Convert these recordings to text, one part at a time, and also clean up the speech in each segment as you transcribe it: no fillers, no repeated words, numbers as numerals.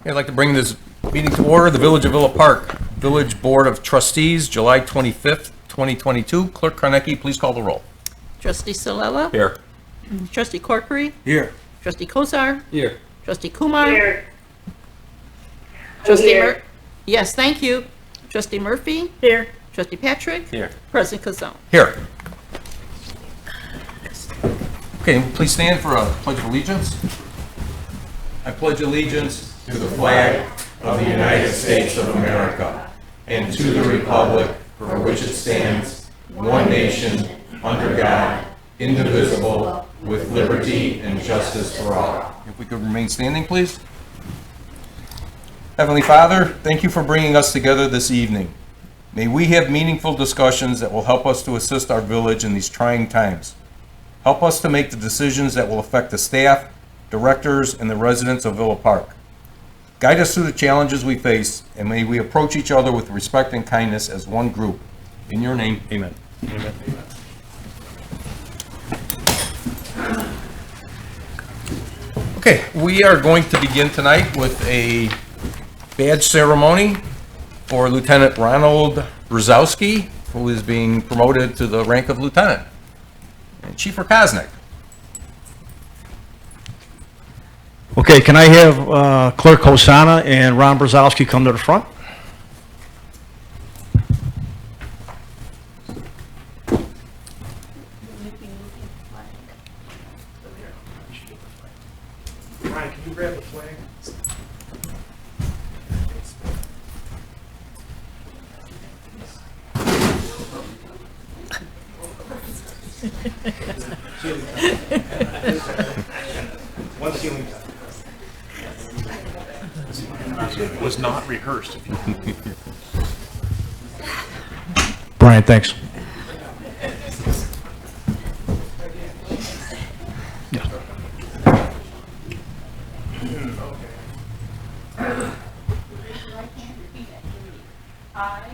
I'd like to bring this meeting to order. The Village of Villa Park, Village Board of Trustees, July 25th, 2022. Clerk Karnecki, please call the roll. Trustee Salella? Here. Trustee Corkery? Here. Trustee Kozar? Here. Trustee Kumar? Here. Trustee Here. Yes, thank you. Trustee Murphy? Here. Trustee Patrick? Here. President Kazone. Here. Okay, please stand for a pledge of allegiance. I pledge allegiance to the flag of the United States of America and to the republic for which it stands, one nation, under God, indivisible, with liberty and justice for all. If we could remain standing, please. Heavenly Father, thank you for bringing us together this evening. May we have meaningful discussions that will help us to assist our village in these trying times. Help us to make the decisions that will affect the staff, directors, and the residents of Villa Park. Guide us through the challenges we face, and may we approach each other with respect and kindness as one group. In your name, amen. Amen. Okay, we are going to begin tonight with a badge ceremony for Lieutenant Ronald Ruzowski, who is being promoted to the rank of lieutenant. And Chief Rukosnik. Okay, can I have Clerk Hosanna and Ron Brzezowski come to the front? Ryan, can you grab the flag? One ceiling time. It was not rehearsed. Brian, thanks. I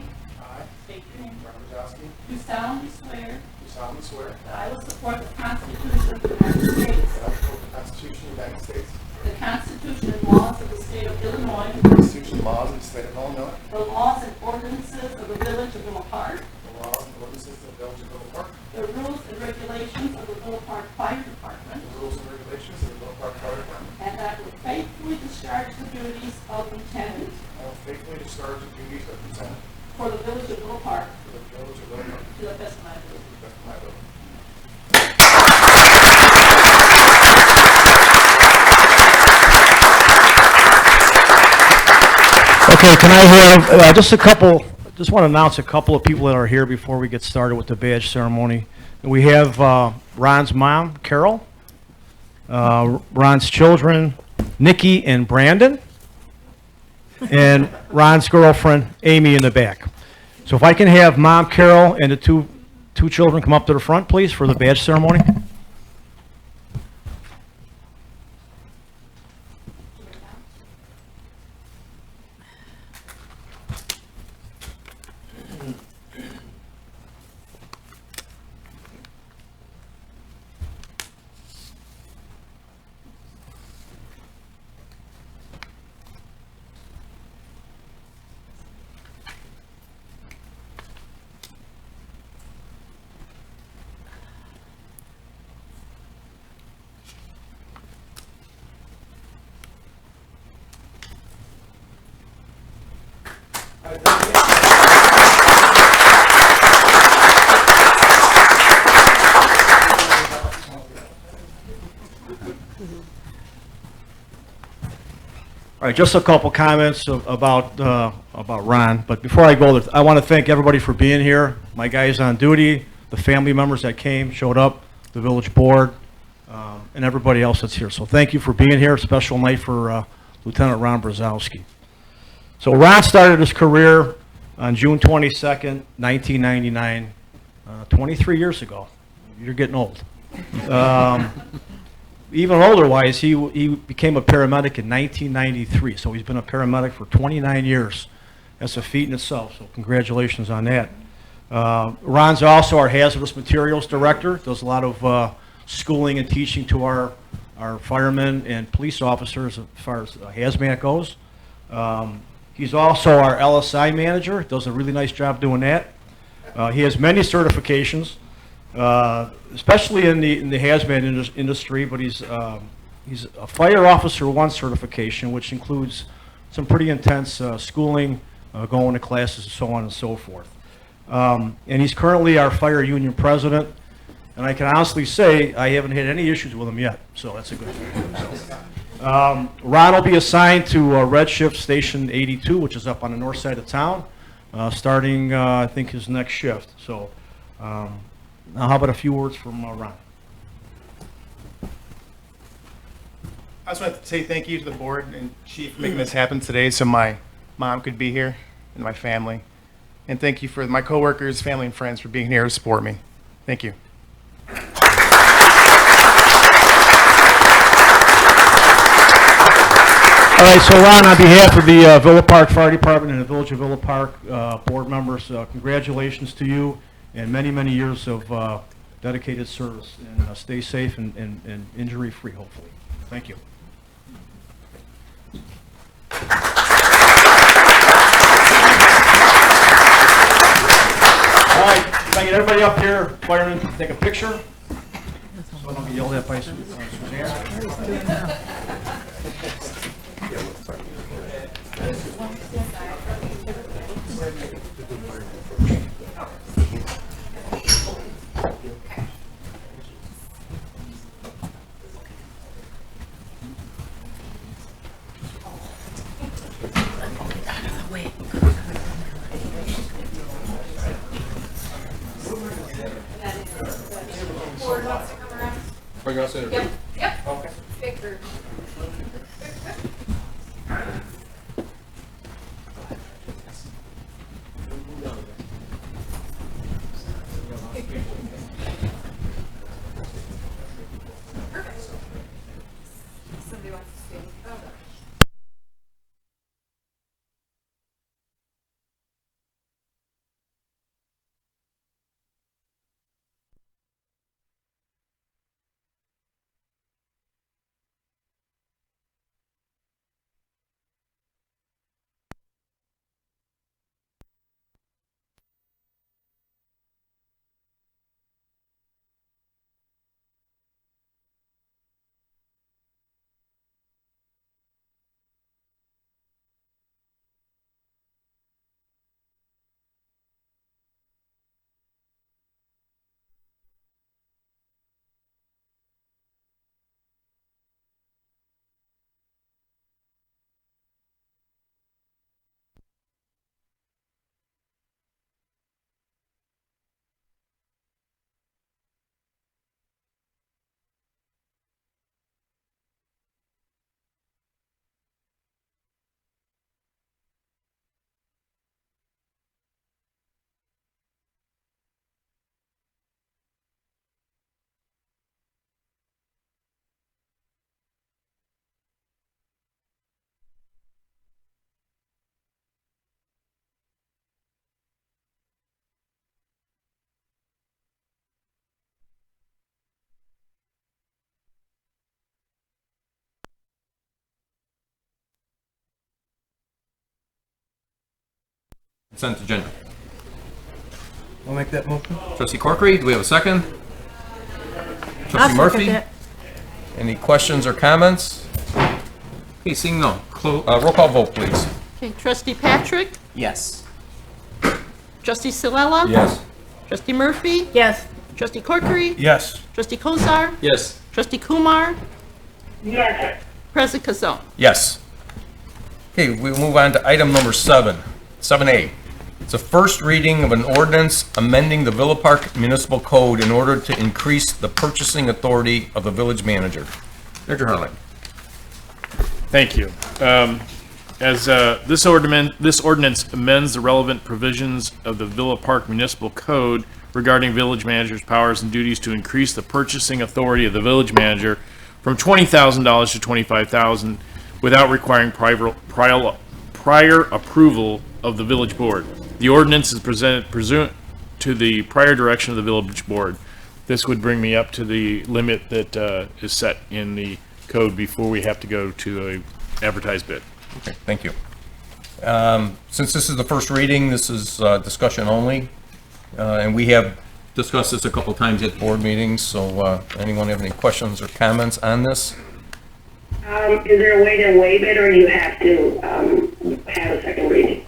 State your name. Ruzowski. do solemnly swear Do solemnly swear that I will support the Constitution of the United States, that I will support the Constitution of the United States, the Constitution and laws of the state of Illinois, the Constitution and laws of the state of Illinois, the laws and ordinances of the Village of Villa Park, the laws and ordinances of the Village of Villa Park, the rules and regulations of the Villa Park Fire Department, the rules and regulations of the Villa Park Fire Department. and that I will faithfully discharge the duties of lieutenant I will faithfully discharge the duties of lieutenant for the Village of Villa Park for the Village of Villa Park to the best of my ability. to the best of my ability. Okay, can I have just want to announce a couple of people that are here before we get started with the badge ceremony. We have Ron's mom, Carol, Ron's children, Nikki and Brandon, and Ron's girlfriend, Amy, in the back. So if I can have Mom, Carol, and the two children come up to the front, please, for the badge ceremony. All right, just a couple comments about Ron. But before I go there, I want to thank everybody for being here. My guys on duty, the family members that came, showed up, the village board, and everybody else that's here. So thank you for being here. Special night for Lieutenant Ron Brzezowski. So Ron started his career on June 22nd, 1999, 23 years ago. You're getting old. Even older-wise, he became a paramedic in 1993, so he's been a paramedic for 29 years. That's a feat in itself, so congratulations on that. Ron's also our hazardous materials director, does a lot of schooling and teaching to our firemen and police officers as far as hazmat goes. He's also our LSI manager, does a really nice job doing that. He has many certifications, especially in the hazmat industry, but he's a Fire Officer 1 certification, which includes some pretty intense schooling, going to classes, and so on and so forth. And he's currently our fire union president, and I can honestly say I haven't had any issues with him yet, so that's a good thing. Ron will be assigned to Red Shift Station 82, which is up on the north side of town, starting, I think, his next shift. So now how about a few words from Ron? I just want to say thank you to the board and chief for making this happen today so my mom could be here and my family. And thank you for my coworkers, family, and friends for being here to support me. Thank you. All right, so Ron, on behalf of the Villa Park Fire Department and the Village of Villa Park board members, congratulations to you and many, many years of dedicated service. And stay safe and injury-free, hopefully. Thank you. All right, can I get everybody up here, firemen, to take a picture? So I don't get yelled at by Suzanne. Bring us in. Yep, yep. Okay. Big group. Somebody wants to stay. Consent agenda. I'll make that motion. Trustee Corkery, do we have a second? Trustee Murphy? Any questions or comments? Okay, seeing none. Roll call vote, please. Okay, Trustee Patrick? Yes. Trustee Silella? Yes. Trustee Murphy? Yes. Trustee Corkery? Yes. Trustee Kozar? Yes. Trustee Kumar? Yes. President Kazone? Yes. Okay, we move on to item number 7A. It's a first reading of an ordinance amending the Villa Park Municipal Code in order to increase the purchasing authority of the village manager. Manager Harlan. Thank you. This ordinance amends the relevant provisions of the Villa Park Municipal Code regarding village manager's powers and duties to increase the purchasing authority of the village manager from $20,000 to $25,000 without requiring prior approval of the village board. The ordinance is presented pursuant to the prior direction of the village board. This would bring me up to the limit that is set in the code before we have to go to a advertised bid. Okay, thank you. Since this is the first reading, this is discussion only, and we have discussed this a couple times at board meetings, so anyone have any questions or comments on this? Is there a way to waive it, or do you have to have a second reading?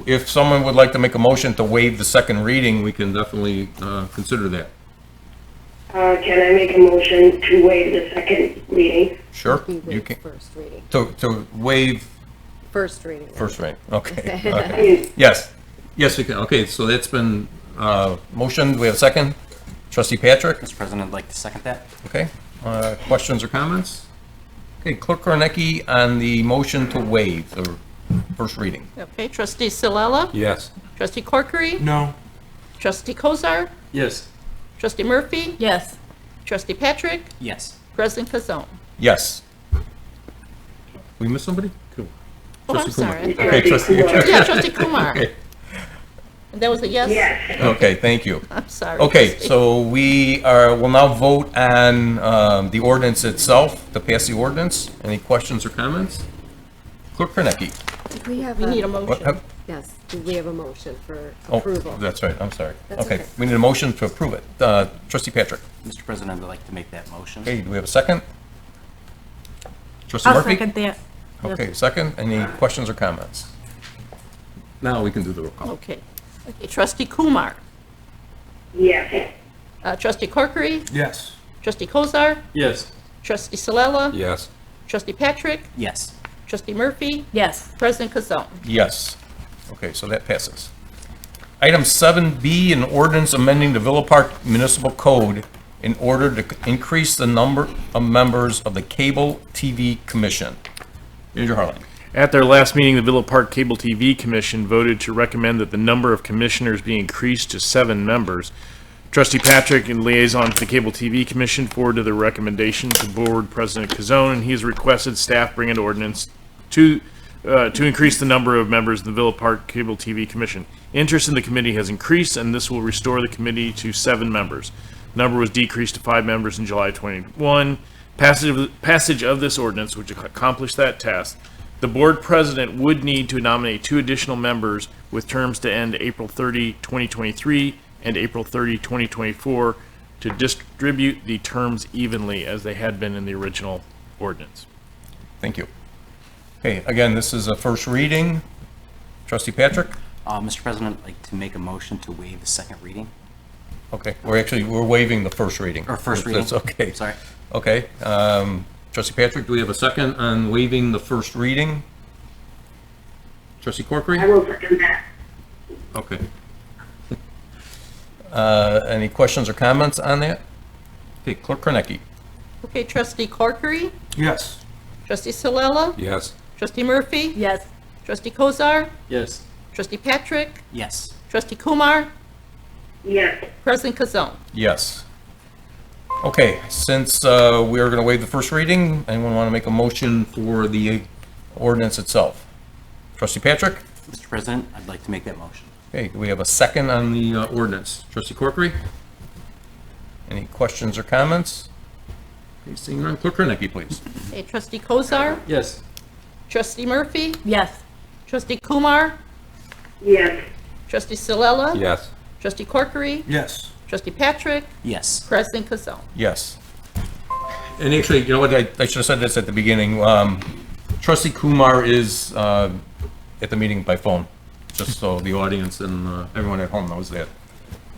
If someone would like to make a motion to waive the second reading, we can definitely consider that. Can I make a motion to waive the second reading? Sure? We You waive can, first reading. to waive First reading. first reading, okay. Okay. Okay. Yes, yes, we can, okay, so that's been motioned, we have a second? Trustee Patrick? Mr. President, I'd like to second that. Okay, questions or comments? Okay, Clerk Kornecki on the motion to waive the first reading. Okay, trustee Silella? Yes. Trustee Corkery? No. Trustee Kozar? Yes. Trustee Murphy? Yes. Trustee Patrick? Yes. President Kazone? Yes. We missed somebody? Cool. Oh, I'm Trustee Kumar. sorry. Okay, trustee. Yeah, trustee Kumar. Okay. And that was a yes? Yes. Okay, thank you. I'm sorry. Okay, trustee. so will now vote on the ordinance itself, to pass the ordinance. Any questions or comments? Clerk Kornecki. Did we have We need a What- motion. Yes, did we have a motion for Oh, approval? that's right, I'm sorry. That's Okay, okay. we need a motion to approve it. Trustee Patrick. Mr. President, I'd like to make that motion. Okay, do we have a second? Trustee Murphy? that. Okay, second. Any questions or comments? Now we can do the roll call. Okay. Okay, trustee Kumar? Yes. Trustee Corkery? Yes. Trustee Kozar? Yes. Trustee Silella? Yes. Trustee Patrick? Yes. Trustee Murphy? Yes. President Kazone? Yes. Okay, so that passes. Item 7B, an ordinance amending the Villa Park Municipal Code in order to increase the number of members of the Cable TV Commission. Manager Harlan. At their last meeting, the Villa Park Cable TV Commission voted to recommend that the number of commissioners be increased to 7 members. Trustee Patrick, in liaison to the Cable TV Commission, forwarded the recommendation to Board President Kazone, and he has requested staff bring an ordinance to increase the number of members of the Villa Park Cable TV Commission. Interest in the committee has increased, and this will restore the committee to 7 members. The number was decreased to 5 members in July 21. Passage of this ordinance, which accomplished that task, the board president would need to nominate 2 additional members with terms to end April 30, 2023 and April 30, 2024 to distribute the terms evenly as they had been in the original ordinance. Thank you. Okay, again, this is a first reading. Trustee Patrick? Mr. President, I'd like to make a motion to waive the second reading. Okay, we're waiving the first reading. Or first That's reading. okay. Sorry. Okay, Trustee Patrick, do we have a second on waiving the first reading? Trustee Corkery? I will second that. Okay. Any questions or comments on that? Okay, Clerk Kornecki. Okay, trustee Corkery? Yes. Trustee Silella? Yes. Trustee Murphy? Yes. Trustee Kozar? Yes. Trustee Patrick? Yes. Trustee Kumar? Yes. President Kazone? Yes. Okay, since we are going to waive the first reading, anyone want to make a motion for the ordinance itself? Trustee Patrick? Mr. President, I'd like to make that motion. Okay, do we have a second on the ordinance? Trustee Corkery? Any questions or comments? Okay, seeing none, Clerk Kornecki, please. Okay, trustee Kozar? Yes. Trustee Murphy? Yes. Trustee Kumar? Yes. Trustee Silella? Yes. Trustee Corkery? Yes. Trustee Patrick? Yes. President Kazone? Yes. And actually, you know what, I should have said this at the beginning. Trustee Kumar is at the meeting by phone, just so the audience and everyone at home knows that.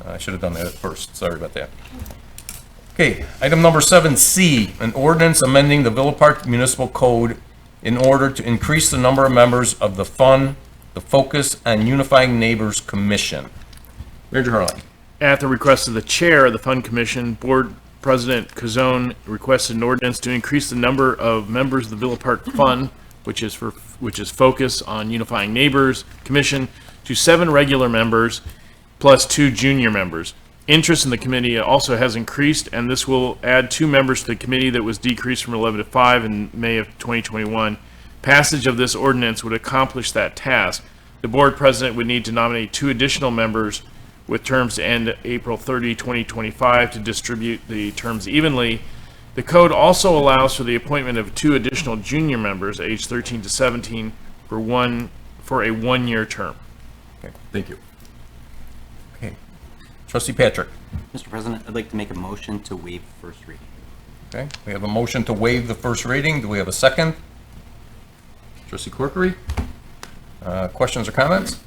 I should have done that at first, sorry about that. Okay, item number 7C, an ordinance amending the Villa Park Municipal Code in order to increase the number of members of the Focus on Unifying Neighbors Commission. Manager Harlan. At the request of the chair of the Fund Commission, Board President Kazone requested an ordinance to increase the number of members of the Villa Park Fund, which is Focus on Unifying Neighbors Commission, to 7 regular members plus 2 junior members. Interest in the committee also has increased, and this will add 2 members to the committee that was decreased from 11 to 5 in May of 2021. Passage of this ordinance would accomplish that task. The board president would need to nominate 2 additional members with terms to end April 30, 2025 to distribute the terms evenly. The code also allows for the appointment of 2 additional junior members, aged 13 to 17, for 1 for a 1-year term. Okay, thank you. Okay. Trustee Patrick. Mr. President, I'd like to make a motion to waive first reading. Okay, we have a motion to waive the first reading. Do we have a second? Trustee Corkery? Questions or comments?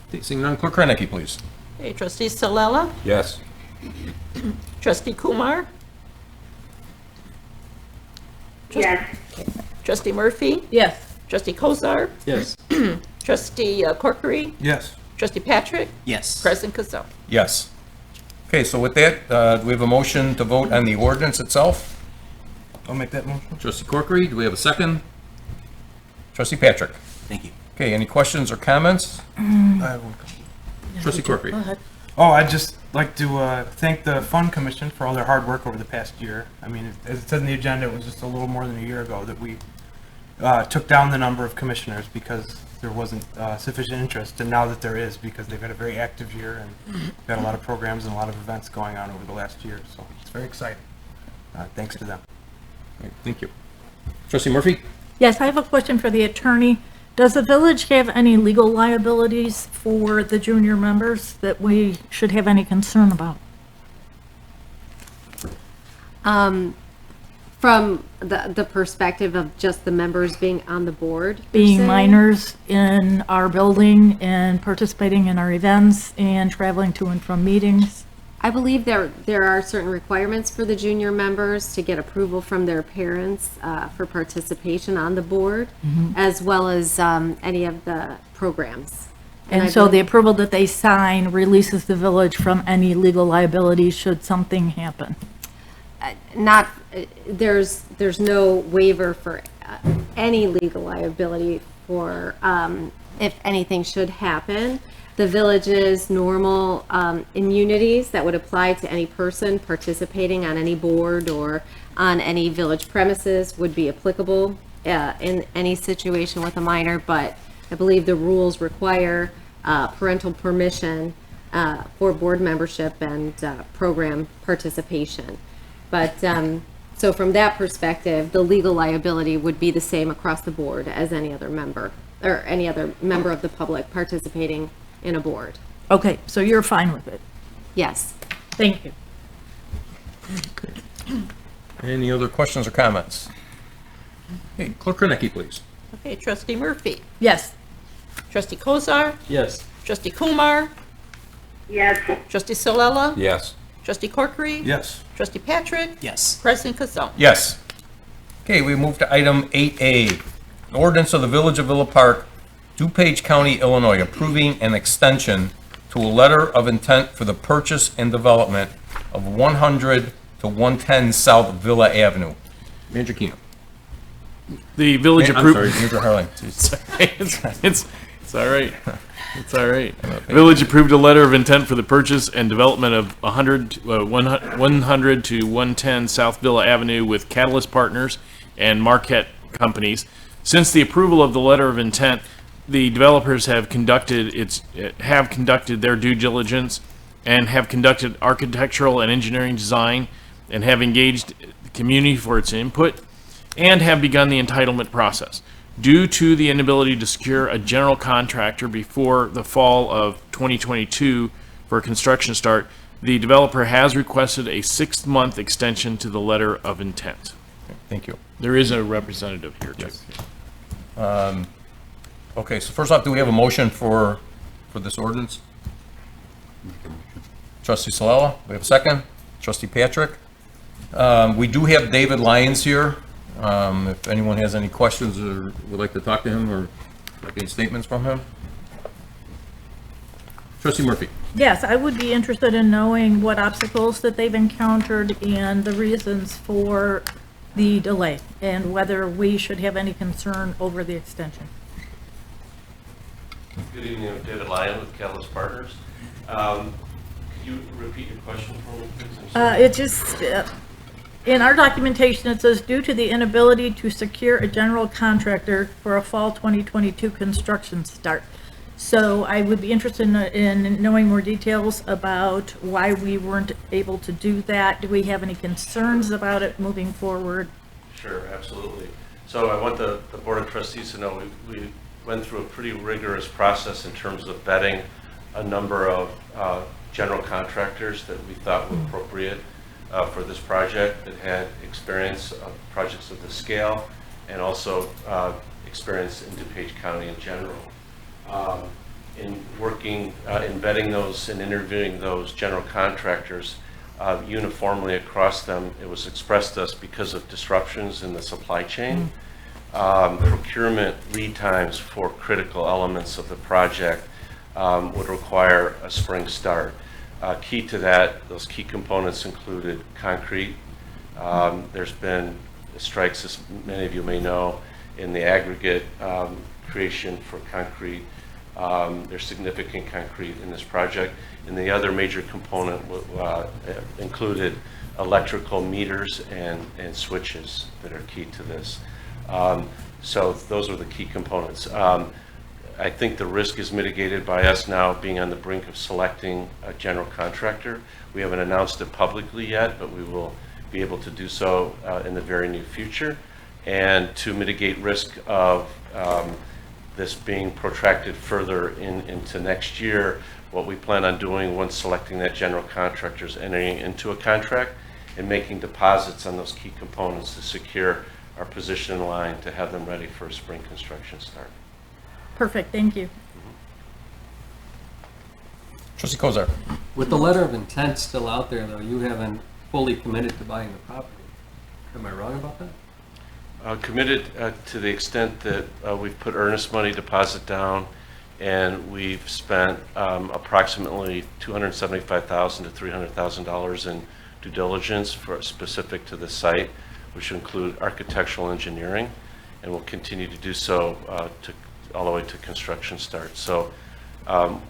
Okay, seeing none, Clerk Reneke, please. Okay, trustee Salella, Yes. trustee Kumar, Yes. trustee Murphy, Yes. trustee Kozar, Yes. trustee Corkery, Yes. trustee Patrick, Yes. President Kazal. Yes. Okay, so with that, do we have a motion to vote on the ordinance itself? I'll make that motion. Trustee Corkery, do we have a second? Trustee Patrick? Thank you. Okay, any questions or comments? I have one. Trustee Corkery? Go ahead. Oh, I'd just like to thank the Fund Commission for all their hard work over the past year. I mean, as it said in the agenda, it was just a little more than a year ago that we took down the number of commissioners because there wasn't sufficient interest, and now that there is, because they've had a very active year and we've had a lot of programs and a lot of events going on over the last year, so it's very exciting. Thanks to them. Okay, thank you. Trustee Murphy? Yes, I have a question for the attorney. Does the village have any legal liabilities for the junior members that we should have any concern about? From the perspective of just the members being on the board? per Being se? minors in our building and participating in our events and traveling to and from meetings? I believe there are certain requirements for the junior members to get approval from their parents for participation on the board, as well as any of the programs. And I so the believe- approval that they sign releases the village from any legal liability should something happen? Not, there's no waiver for any legal liability for, if anything should happen. The village's normal immunities that would apply to any person participating on any board or on any village premises would be applicable in any situation with a minor, but I believe the rules require parental permission for board membership and program participation. But, so from that perspective, the legal liability would be the same across the board as any other member, or any other member of the public participating in a board. Okay, so you're fine with it? Yes. Thank you. Any other questions or comments? Okay, Clerk Reneke, please. Okay, trustee Murphy, Yes. trustee Kozar, Yes. trustee Kumar, Yes. trustee Salella, Yes. trustee Corkery, Yes. trustee Patrick, Yes. President Kazal. Yes. Okay, we move to item 8A, an ordinance of the Village of Villa Park, DuPage County, Illinois, approving an extension to a letter of intent for the purchase and development of 100 to 110 South Villa Avenue. Manager Keenum. The village I'm approved. sorry, Manager Harling. It's all right. It's all right. Village approved a letter of intent for the purchase and development of 100 to 110 South Villa Avenue with Catalyst Partners and Marquette Companies. Since the approval of the letter of intent, the developers have conducted their due diligence and have conducted architectural and engineering design and have engaged the community for its input and have begun the entitlement process. Due to the inability to secure a general contractor before the fall of 2022 for a construction start, the developer has requested a 6-month extension to the letter of intent. Thank you. There is a representative here, too. Okay, so first off, do we have a motion for this ordinance? Trustee Salella, we have a second. Trustee Patrick. We do have David Lyons here. If anyone has any questions or would like to talk to him or like any statements from him. Trustee Murphy. Yes, I would be interested in knowing what obstacles that they've encountered and the reasons for the delay, and whether we should have any concern over the extension. Good evening, I'm David Lyon with Catalyst Partners. Could you repeat your question for me, please? I'm sorry. It just, in our documentation, it says, due to the inability to secure a general contractor for a fall 2022 construction start. So I would be interested in knowing more details about why we weren't able to do that. Do we have any concerns about it moving forward? Sure, absolutely. So I want the Board of Trustees to know we're went through a pretty rigorous process in terms of vetting a number of general contractors that we thought were appropriate for this project, that had experience of projects of this scale, and also experience in DuPage County in general. In working, in vetting those and interviewing those general contractors uniformly across them, it was expressed to us because of disruptions in the supply chain, procurement lead times for critical elements of the project would require a spring start. Key to that, those key components included concrete. There's been strikes, as many of you may know, in the aggregate creation for concrete. There's significant concrete in this project. And the other major component included electrical meters and switches that are key to this. So those are the key components. I think the risk is mitigated by us now being on the brink of selecting a general contractor. We haven't announced it publicly yet, but we will be able to do so in the very near future. And to mitigate risk of this being protracted further into next year, what we plan on doing once selecting that general contractor is entering into a contract and making deposits on those key components to secure our position in line to have them ready for a spring construction start. Perfect, thank you. Trustee Kozar. With the letter of intent still out there, though, you haven't fully committed to buying the property. Am I wrong about that? Committed to the extent that we've put earnest money deposit down, and we've spent approximately $275,000 to $300,000 in due diligence for specific to the site, which include architectural engineering, and will continue to do so all the way to construction start. So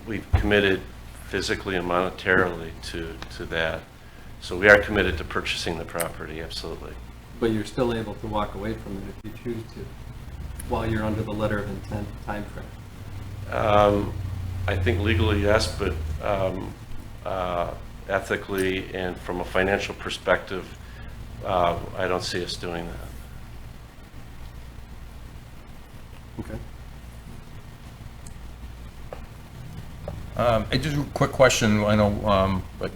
we've committed physically and monetarily to that. So we are committed to purchasing the property, absolutely. But you're still able to walk away from it if you choose to, while you're under the letter of intent time frame. I think legally, yes, but ethically and from a financial perspective, I don't see us doing that. Okay. Just a quick question. I know, but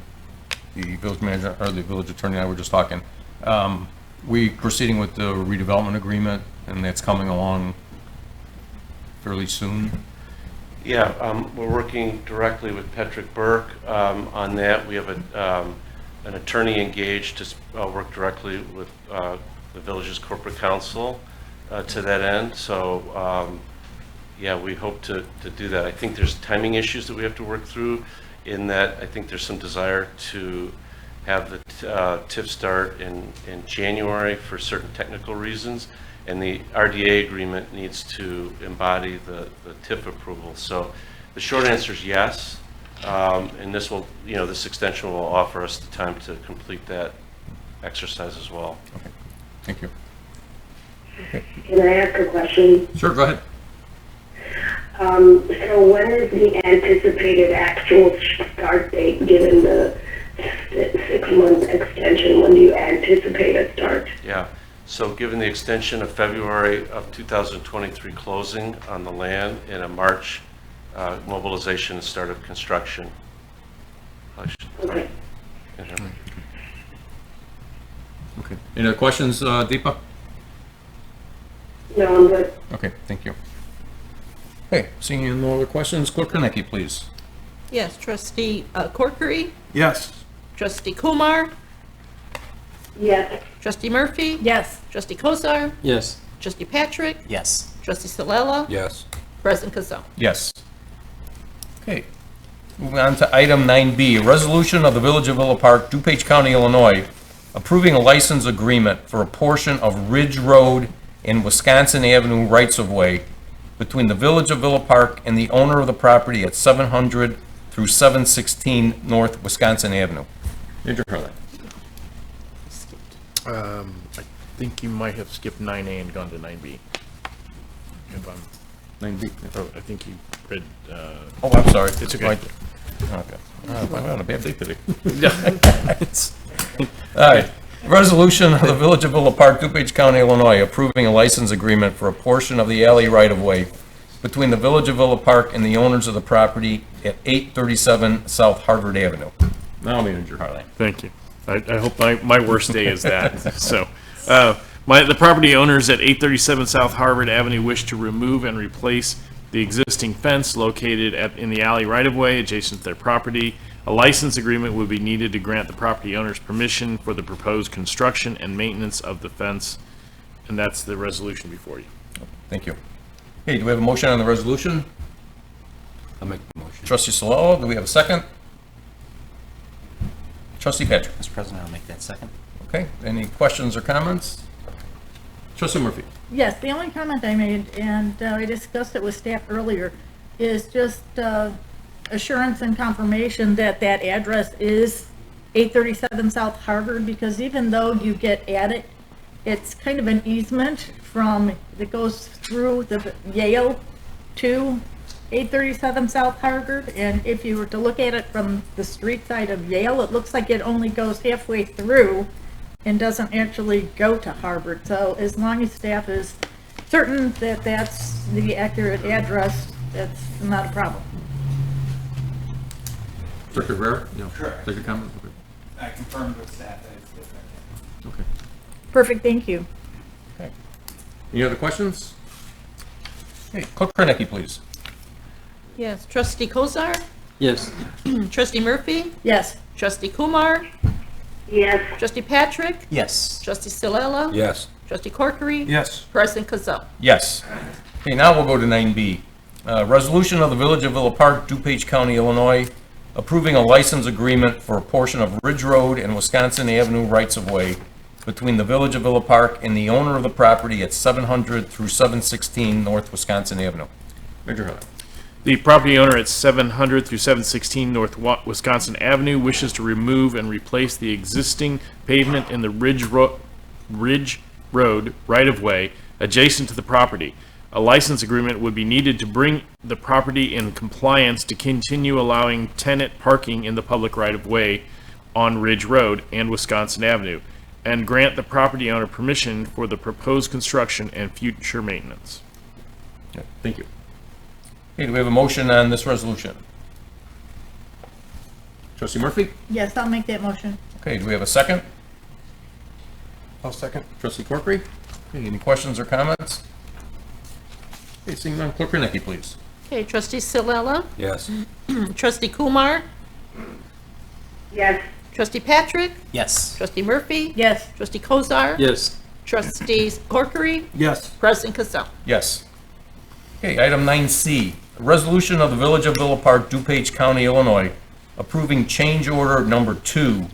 the village manager or the village attorney and I were just talking. We proceeding with the redevelopment agreement, and that's coming along fairly soon. Yeah, we're working directly with Patrick Burke on that. We have an attorney engaged to work directly with the village's corporate counsel to that end. So, yeah, we hope to do that. I think there's timing issues that we have to work through in that I think there's some desire to have the TIF start in January for certain technical reasons, and the RDA agreement needs to embody the TIF approval. So the short answer is yes, and this will, this extension will offer us the time to complete that exercise as well. Okay, thank you. Okay. Can I ask a question? Sure, go ahead. So when is the anticipated actual start date, given the 6-month extension? When do you anticipate a start? Yeah, so given the extension of February of 2023 closing on the land and a March mobilization and start of construction. Okay. Okay. Any other questions, Deepa? No, I'm good. Okay, thank you. Okay, seeing no other questions, Clerk Kornacki, please. Yes, Trustee Corkery, Yes. Trustee Kumar, Yes. Trustee Murphy, Yes. Trustee Kozar, Yes. Trustee Patrick, Yes. Trustee Salela, Yes. President Kazal. Yes. Okay, moving on to item 9B, a resolution of the Village of Villa Park, DuPage County, Illinois, approving a license agreement for a portion of Ridge Road and Wisconsin Avenue rights-of-way between the Village of Villa Park and the owner of the property at 700 through 716 North Wisconsin Avenue. Major Hurley. I think you might have skipped 9A and gone to 9B. If I'm, 9B. I think you read, Oh, I'm sorry. It's okay. Right. Okay. I'm on a bad day today. All right. Resolution of the Village of Villa Park, DuPage County, Illinois, approving a license agreement for a portion of the alley right-of-way between the Village of Villa Park and the owners of the property at 837 South Harvard Avenue. Now, Manager Harlan. Thank you. I hope my worst day is that. So, the property owners at 837 South Harvard Avenue wish to remove and replace the existing fence located in the alley right-of-way adjacent to their property. A license agreement would be needed to grant the property owners permission for the proposed construction and maintenance of the fence, and that's the resolution before you. Thank you. Okay, do we have a motion on the resolution? I'll make the motion. Trustee Solello, do we have a second? Trustee Patrick. Mr. President, I'll make that second. Okay, any questions or comments? Trustee Murphy. Yes, the only comment I made, and I discussed it with staff earlier, is just assurance and confirmation that that address is 837 South Harvard, because even though you get at it, it's kind of an easement that goes through the Yale to 837 South Harvard, and if you were to look at it from the street side of Yale, it looks like it only goes halfway through and doesn't actually go to Harvard. So as long as staff is certain that that's the accurate address, that's not a problem. Director Rivera? No. Correct. Take a comment? I confirmed with staff that it's different. Okay. Perfect, thank you. Okay. Any other questions? Okay, Clerk Kornecki, please. Yes. Trustee Kozar? Yes. Trustee Murphy? Yes. Trustee Kumar? Yes. Trustee Patrick? Yes. Trustee Stilella? Yes. Trustee Corkery? Yes. President Kazal? Yes. Okay, now we'll go to 9B. Resolution of the Village of Villa Park, DuPage County, Illinois, approving a license agreement for a portion of Ridge Road and Wisconsin Avenue rights-of-way between the Village of Villa Park and the owner of the property at 700 through 716 North Wisconsin Avenue. Major Harlan. The property owner at 700 through 716 North Wisconsin Avenue wishes to remove and replace the existing pavement in the Ridge Road right-of-way adjacent to the property. A license agreement would be needed to bring the property in compliance to continue allowing tenant parking in the public right-of-way on Ridge Road and Wisconsin Avenue, and grant the property owner permission for the proposed construction and future maintenance. Yeah, thank you. Okay, do we have a motion on this resolution? Trustee Murphy? Yes, I'll make that motion. Okay, do we have a second? I'll second. Trustee Corkery? Okay, any questions or comments? Okay, seeing none, Clerk Kornecki, please. Okay, Trustee Stilella? Yes. Trustee Kumar? Yes. Trustee Patrick? Yes. Trustee Murphy? Yes. Trustee Kozar? Yes. Trustees Corkery? Yes. President Kazal? Yes. Okay, item 9C, a resolution of the Village of Villa Park, DuPage County, Illinois, approving change order number 2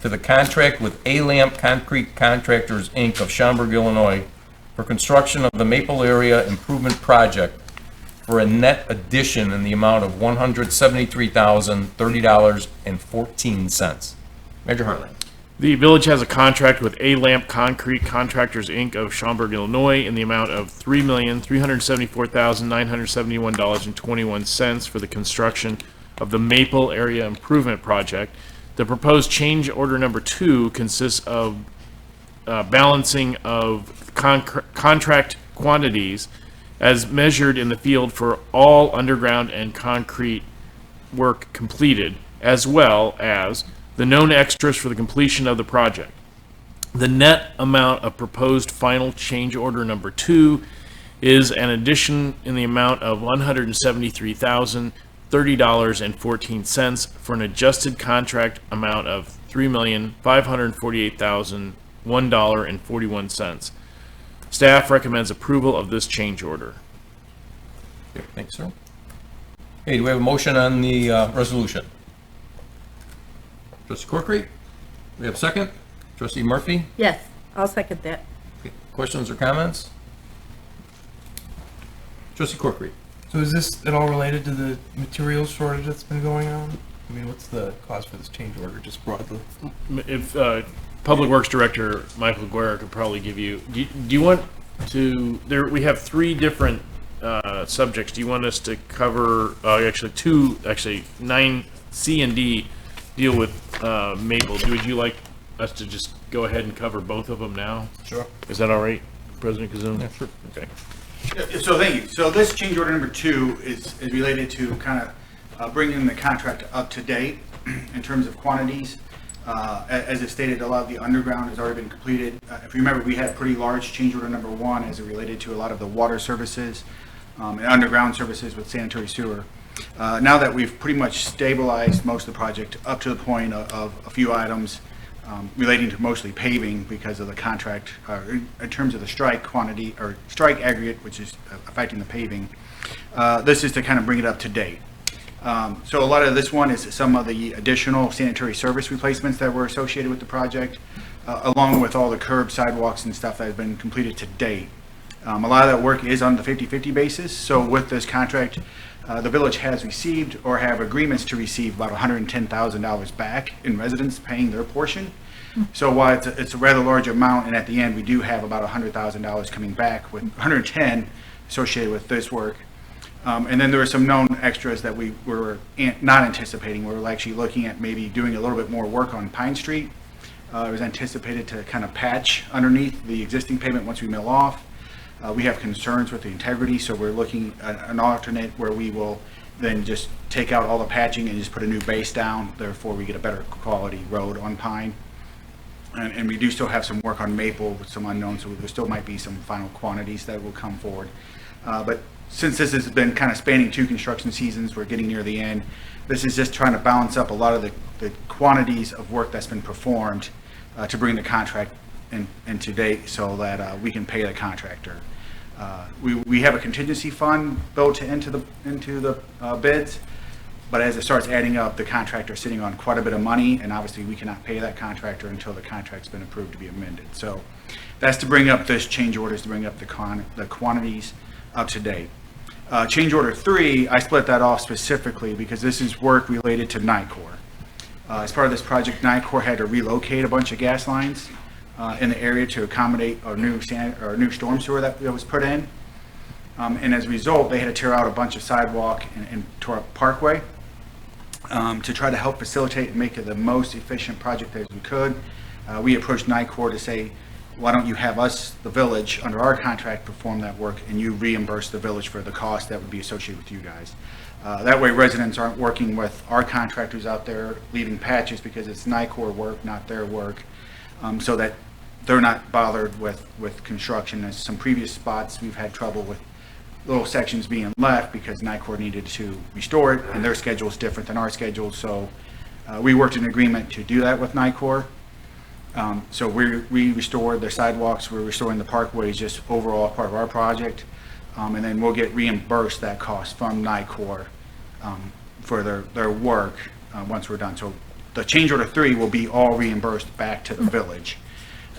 to the contract with A-Lamp Concrete Contractors, Inc. of Schaumburg, Illinois, for construction of the Maple Area Improvement Project for a net addition in the amount of $173,030.14. Major Harlan. The village has a contract with A-Lamp Concrete Contractors, Inc. of Schaumburg, Illinois, in the amount of $3,374,971.21 for the construction of the Maple Area Improvement Project. The proposed change order number 2 consists of balancing of contract quantities as measured in the field for all underground and concrete work completed, as well as the known extras for the completion of the project. The net amount of proposed final change order number 2 is an addition in the amount of $173,030.14 for an adjusted contract amount of $3,548,001.41. Staff recommends approval of this change order. Okay, thanks, sir. Okay, do we have a motion on the resolution? Trustee Corkery? We have a second? Trustee Murphy? Yes, I'll second that. Okay, questions or comments? Trustee Corkery? So is this at all related to the materials shortage that's been going on? I mean, what's the cause for this change order, just broadly? If Public Works Director Michael Guerra could probably give you, do you want to, we have 3 different subjects. Do you want us to cover, actually 9C and D deal with Maple. Would you like us to just go ahead and cover both of them now? Sure. Is that all right, President Kazoon? Yeah, sure. Okay. So thank you. So this change order number 2 is related to kind of bringing the contract up to date in terms of quantities. As it stated, a lot of the underground has already been completed. If you remember, we had a pretty large change order number 1 as it related to a lot of the water services and underground services with sanitary sewer. Now that we've pretty much stabilized most of the project up to the point of a few items relating to mostly paving because of the contract, in terms of the strike quantity or strike aggregate, which is affecting the paving, this is to kind of bring it up to date. So a lot of this one is some of the additional sanitary service replacements that were associated with the project, along with all the curb, sidewalks, and stuff that has been completed to date. A lot of that work is on the 50-50 basis. So with this contract, the village has received or have agreements to receive about $110,000 back in residents paying their portion. So while it's a rather large amount, and at the end we do have about $100,000 coming back, with 110 associated with this work. And then there were some known extras that we were not anticipating. We were actually looking at maybe doing a little bit more work on Pine Street. It was anticipated to kind of patch underneath the existing pavement once we mill off. We have concerns with the integrity, so we're looking at an alternate where we will then just take out all the patching and just put a new base down. Therefore, we get a better quality road on Pine. And we do still have some work on Maple with some unknowns, so there still might be some final quantities that will come forward. But since this has been kind of spanning 2 construction seasons, we're getting near the end. This is just trying to balance up a lot of the quantities of work that's been performed to bring the contract in to date so that we can pay the contractor. We have a contingency fund built into the bids, but as it starts adding up, the contractor is sitting on quite a bit of money, and obviously we cannot pay that contractor until the contract's been approved to be amended. So that's to bring up this change orders, to bring up the quantities up to date. Change order 3, I split that off specifically because this is work related to NICOR. As part of this project, NICOR had to relocate a bunch of gas lines in the area to accommodate a new storm sewer that was put in. And as a result, they had to tear out a bunch of sidewalk and tore up Parkway to try to help facilitate and make it the most efficient project as we could. We approached NICOR to say, why don't you have us, the village, under our contract, perform that work, and you reimburse the village for the cost that would be associated with you guys. That way residents aren't working with our contractors out there leaving patches because it's NICOR work, not their work, so that they're not bothered with construction. As some previous spots, we've had trouble with little sections being left because NICOR needed to restore it, and their schedule is different than our schedule, so we worked an agreement to do that with NICOR. So we restored the sidewalks, we're restoring the parkways, just overall part of our project. And then we'll get reimbursed that cost from NICOR for their work once we're done. So the change order 3 will be all reimbursed back to the village.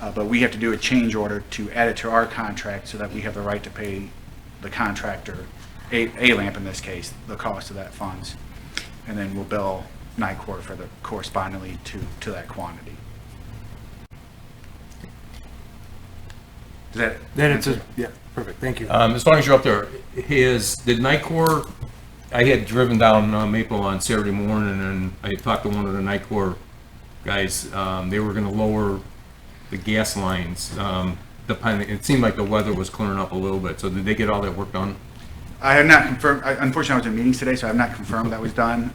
But we have to do a change order to add it to our contract so that we have the right to pay the contractor, A-LAMP in this case, the cost of that funds. And then we'll bill NICOR for the correspondingly to that quantity. Does that answer? Yeah, perfect, thank you. As long as you're up there, did NICOR, I had driven down Maple on Saturday morning and I had talked to one of the NICOR guys. They were going to lower the gas lines. It seemed like the weather was clearing up a little bit. So did they get all that work done? I have not confirmed. Unfortunately, I was in meetings today, so I have not confirmed that was done.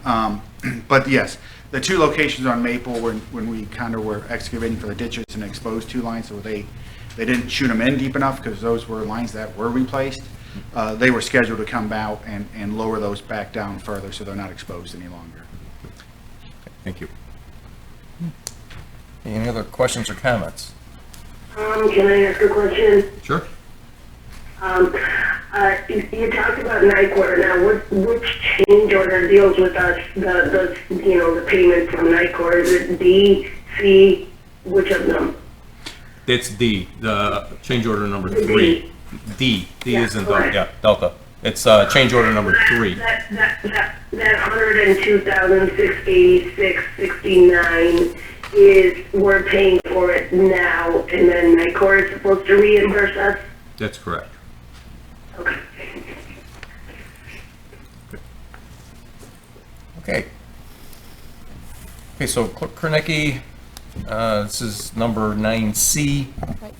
But yes, the 2 locations on Maple when we kind of were excavating for the ditches and exposed 2 lines, so they didn't shoot them in deep enough because those were lines that were replaced. They were scheduled to come out and lower those back down further so they're not exposed any longer. Thank you. Any other questions or comments? Can I ask a question? Sure. You talked about NICOR. Now, which change order deals with us? The payment from NICOR. Is it D, C? Which of them? It's D, the change order number 3. D is in Delta. Yeah, Delta. It's change order number 3. That $102,686.69 is we're paying for it now, and then NICOR is supposed to reimburse us. That's correct. Okay. Okay. Okay, so Clerk Kernicki, this is number 9C. Right.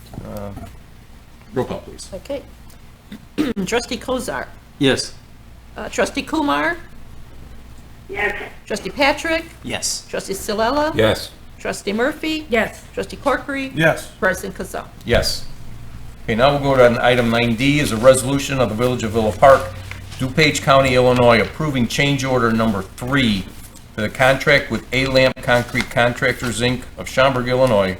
Roll call, please. Okay. Trustee Kozar. Yes. Trustee Kumar. Yes. Trustee Patrick. Yes. Trustee Silella. Yes. Trustee Murphy. Yes. Trustee Corkery. Yes. President Kazal. Yes. Okay, now we'll go to item 9D is a resolution of the Village of Villa Park, DuPage County, Illinois, approving change order number 3 for the contract with A-Lamp Concrete Contractors, Inc. of Schaumburg, Illinois,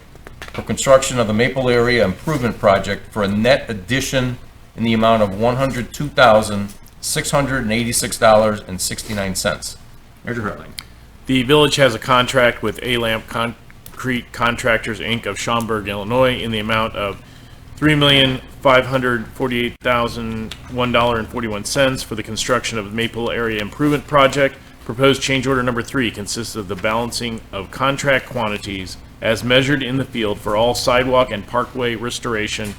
for construction of the Maple Area Improvement Project for a net addition in the amount of $102,686.69. Manager Hartline. The village has a contract with A-Lamp Concrete Contractors, Inc. of Schaumburg, Illinois, in the amount of $3,548,001.41 for the construction of the Maple Area Improvement Project. Proposed change order number 3 consists of the balancing of contract quantities as measured in the field for all sidewalk and parkway restoration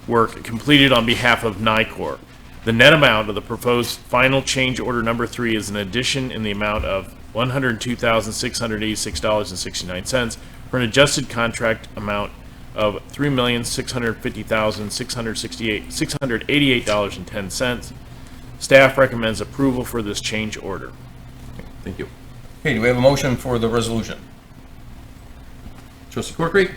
work completed on behalf of NICOR. The net amount of the proposed final change order number 3 is an addition in the amount of $102,686.69 for an adjusted contract amount of $3,650,688.10. Staff recommends approval for this change order. Thank you. Okay, do we have a motion for the resolution? Trustee Corkery?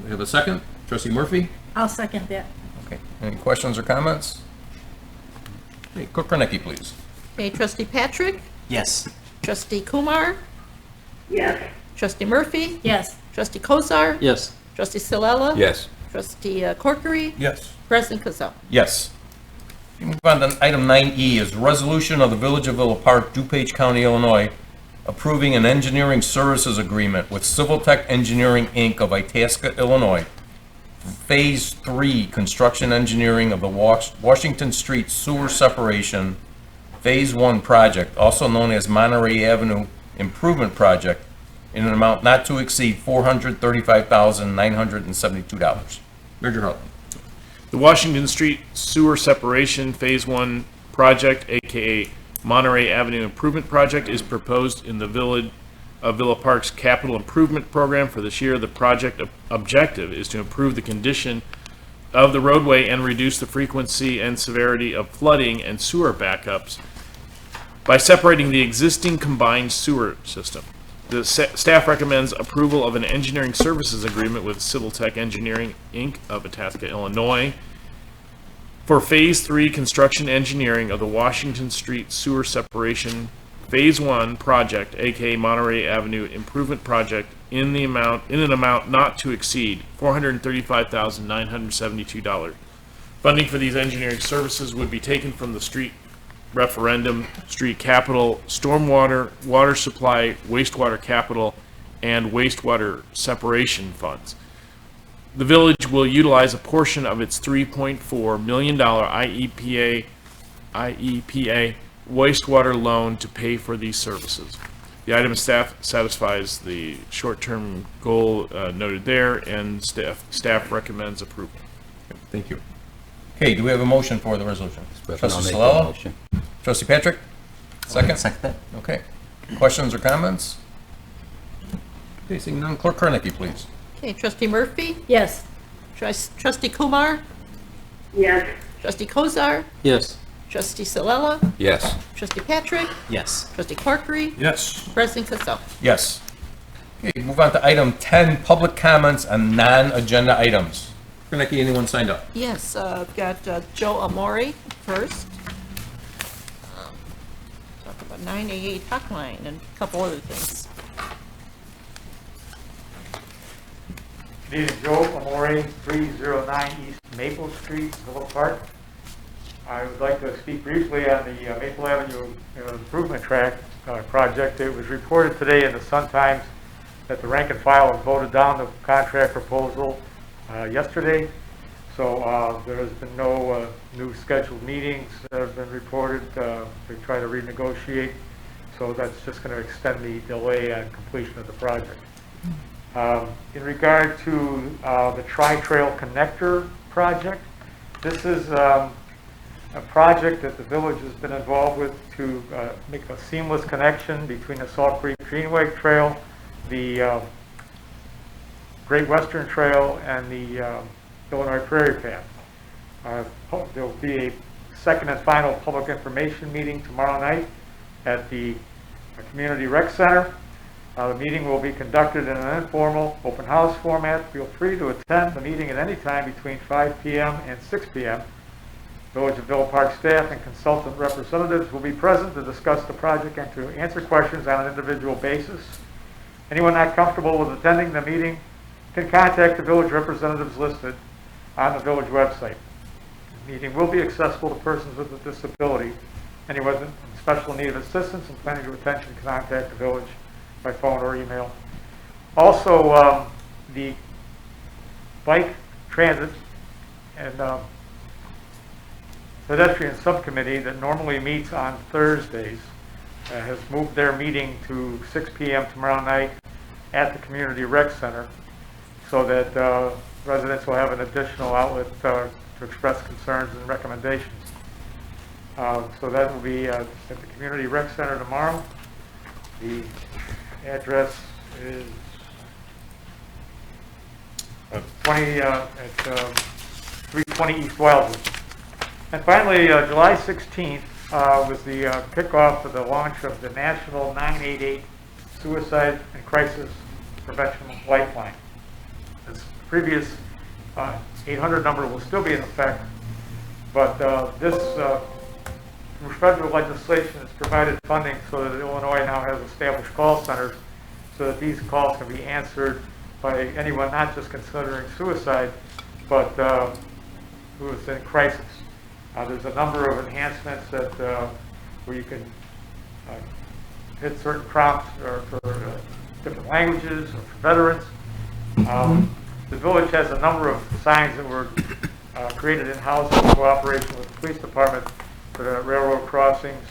We have a second? Trustee Murphy? I'll second that. Okay, any questions or comments? Okay, Clerk Kornecki, please. Okay, Trustee Patrick. Yes. Trustee Kumar. Yes. Trustee Murphy. Yes. Trustee Kozar. Yes. Trustee Silella. Yes. Trustee Corkery. Yes. President Kazal. Yes. We move on to item 9E is resolution of the Village of Villa Park, DuPage County, Illinois, approving an engineering services agreement with Civil Tech Engineering, Inc. of Itasca, Illinois, for Phase 3 construction engineering of the Washington Street Sewer Separation Phase 1 project, also known as Monterey Avenue Improvement Project, in an amount not to exceed $435,972. Manager Hartline. The Washington Street Sewer Separation Phase 1 project, aka Monterey Avenue Improvement Project, is proposed in the Village of Villa Park's capital improvement program for this year. The project objective is to improve the condition of the roadway and reduce the frequency and severity of flooding and sewer backups by separating the existing combined sewer system. The staff recommends approval of an engineering services agreement with Civil Tech Engineering, Inc. of Itasca, Illinois, for Phase 3 construction engineering of the Washington Street Sewer Separation Phase 1 project, aka Monterey Avenue Improvement Project, in an amount not to exceed $435,972. Funding for these engineering services would be taken from the street referendum, street capital, stormwater, water supply, wastewater capital, and wastewater separation funds. The village will utilize a portion of its $3.4 million IEPA wastewater loan to pay for these services. The item staff satisfies the short-term goal noted there, and staff recommends approval. Thank you. Okay, do we have a motion for the resolution? Trustee I'll make that Silella? motion. Trustee Patrick? Second? Second that. Okay. Questions or comments? Okay, seeing none, Clerk Kornecki, please. Okay, Trustee Murphy. Yes. Trustee Kumar. Yes. Trustee Kozar. Yes. Trustee Silella. Yes. Trustee Patrick. Yes. Trustee Corkery. Yes. President Kazal. Yes. Okay, move on to item 10, public comments on non-agenda items. Kornecki, anyone signed up? Yes, I've got Joe Amore first. Talk about 988 hotline and a couple other things. Good evening, Joe Amore, 309 East Maple Street, Villa Park. I would like to speak briefly on the Maple Avenue Improvement Project. It was reported today in the Sun-Times that the rank and file have voted down the contract proposal yesterday. So there has been no new scheduled meetings that have been reported to try to renegotiate. So that's just going to extend the delay on completion of the project. In regard to the Tri-Trail Connector project, this is a project that the village has been involved with to make a seamless connection between the Salt Creek Greenway Trail, the Great Western Trail, and the Illinois Prairie Path. There'll be a second and final public information meeting tomorrow night at the Community Rec Center. The meeting will be conducted in an informal open house format. Feel free to attend the meeting at any time between 5 p.m. and 6 p.m. Village of Villa Park staff and consultant representatives will be present to discuss the project and to answer questions on an individual basis. Anyone not comfortable with attending the meeting can contact the village representatives listed on the village website. The meeting will be accessible to persons with a disability. Anyone in special need of assistance and planning to attend can contact the village by phone or email. Also, the Bike Transit and Pedestrian Subcommittee that normally meets on Thursdays has moved their meeting to 6 p.m. tomorrow night at the Community Rec Center so that residents will have an additional outlet to express concerns and recommendations. So that will be at the Community Rec Center tomorrow. The address is 320 East Wildwood. And finally, July 16th was the kickoff of the launch of the National 988 Suicide and Crisis Prevention Lifeline. This previous 800 number will still be in effect, but this through federal legislation has provided funding so that Illinois now has established call centers so that these calls can be answered by anyone not just considering suicide, but who is in crisis. There's a number of enhancements that where you can hit certain prompts or for different languages or for veterans. The village has a number of signs that were created in-house in cooperation with the police department for the railroad crossings,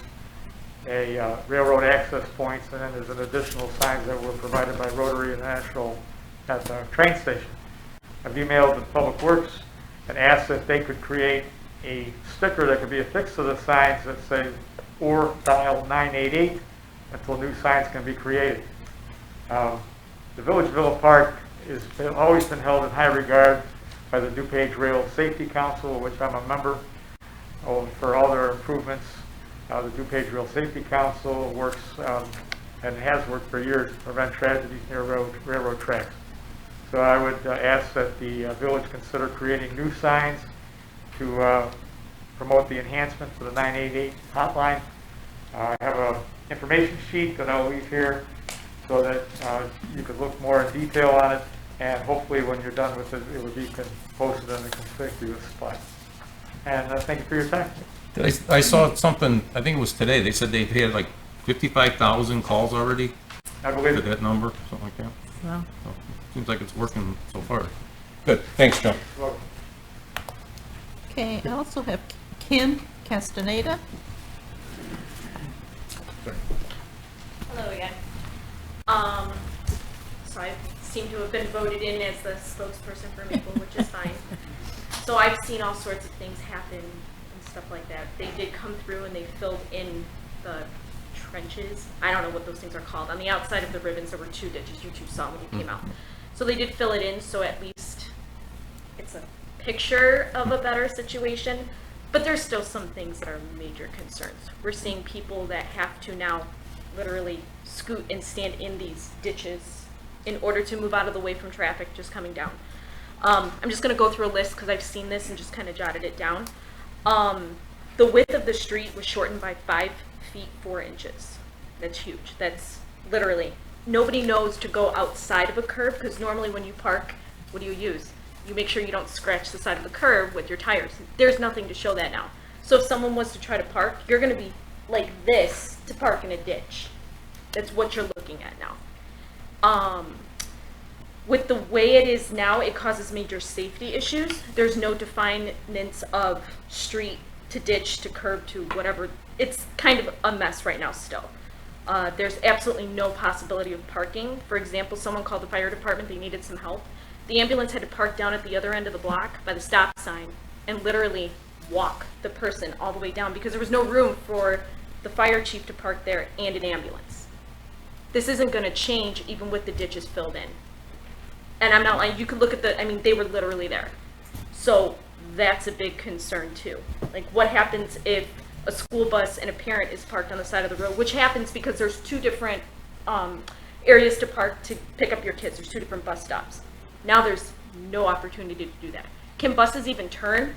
railroad access points, and then there's an additional signs that were provided by Rotary International at the train station. I've emailed the Public Works and asked if they could create a sticker that could be affixed to the signs that say, or dial 988 until new signs can be created. The Village of Villa Park has always been held in high regard by the DuPage Rail Safety Council, of which I'm a member. For all their improvements, the DuPage Rail Safety Council works and has worked for years to prevent tragedies near railroad tracks. So I would ask that the village consider creating new signs to promote the enhancement for the 988 hotline. I have an information sheet that I'll leave here so that you could look more in detail on it, and hopefully when you're done with it, it will be posted in a conspicuous spot. And thank you for your time. I saw something, I think it was today, they said they've had like 55,000 calls already? I believe to that number, something like that. Wow. So, seems like it's working so far. Good, thanks, Joe. Okay, I also have Kim Castaneda. Hello again. So I seem to have been voted in as the spokesperson for Maple, which is fine. So I've seen all sorts of things happen and stuff like that. They did come through and they filled in the trenches. I don't know what those things are called. On the outside of the ribbons, there were 2 ditches you 2 saw when you came out. So they did fill it in, so at least it's a picture of a better situation. But there's still some things that are major concerns. We're seeing people that have to now literally scoot and stand in these ditches in order to move out of the way from traffic just coming down. I'm just going to go through a list because I've seen this and just kind of jotted it down. The width of the street was shortened by 5 feet 4 inches. That's huge. That's literally, nobody knows to go outside of a curb because normally when you park, what do you use? You make sure you don't scratch the side of the curb with your tires. There's nothing to show that now. So if someone was to try to park, you're going to be like this to park in a ditch. That's what you're looking at now. With the way it is now, it causes major safety issues. There's no definements of street to ditch to curb to whatever. It's kind of a mess right now still. There's absolutely no possibility of parking. For example, someone called the fire department, they needed some help. The ambulance had to park down at the other end of the block by the stop sign and literally walk the person all the way down because there was no room for the fire chief to park there and an ambulance. This isn't going to change even with the ditches filled in. And I'm not lying, you could look at the, I mean, they were literally there. So that's a big concern too. Like, what happens if a school bus and a parent is parked on the side of the road, which happens because there's two different areas to park to pick up your kids. There's two different bus stops. Now there's no opportunity to do that. Can buses even turn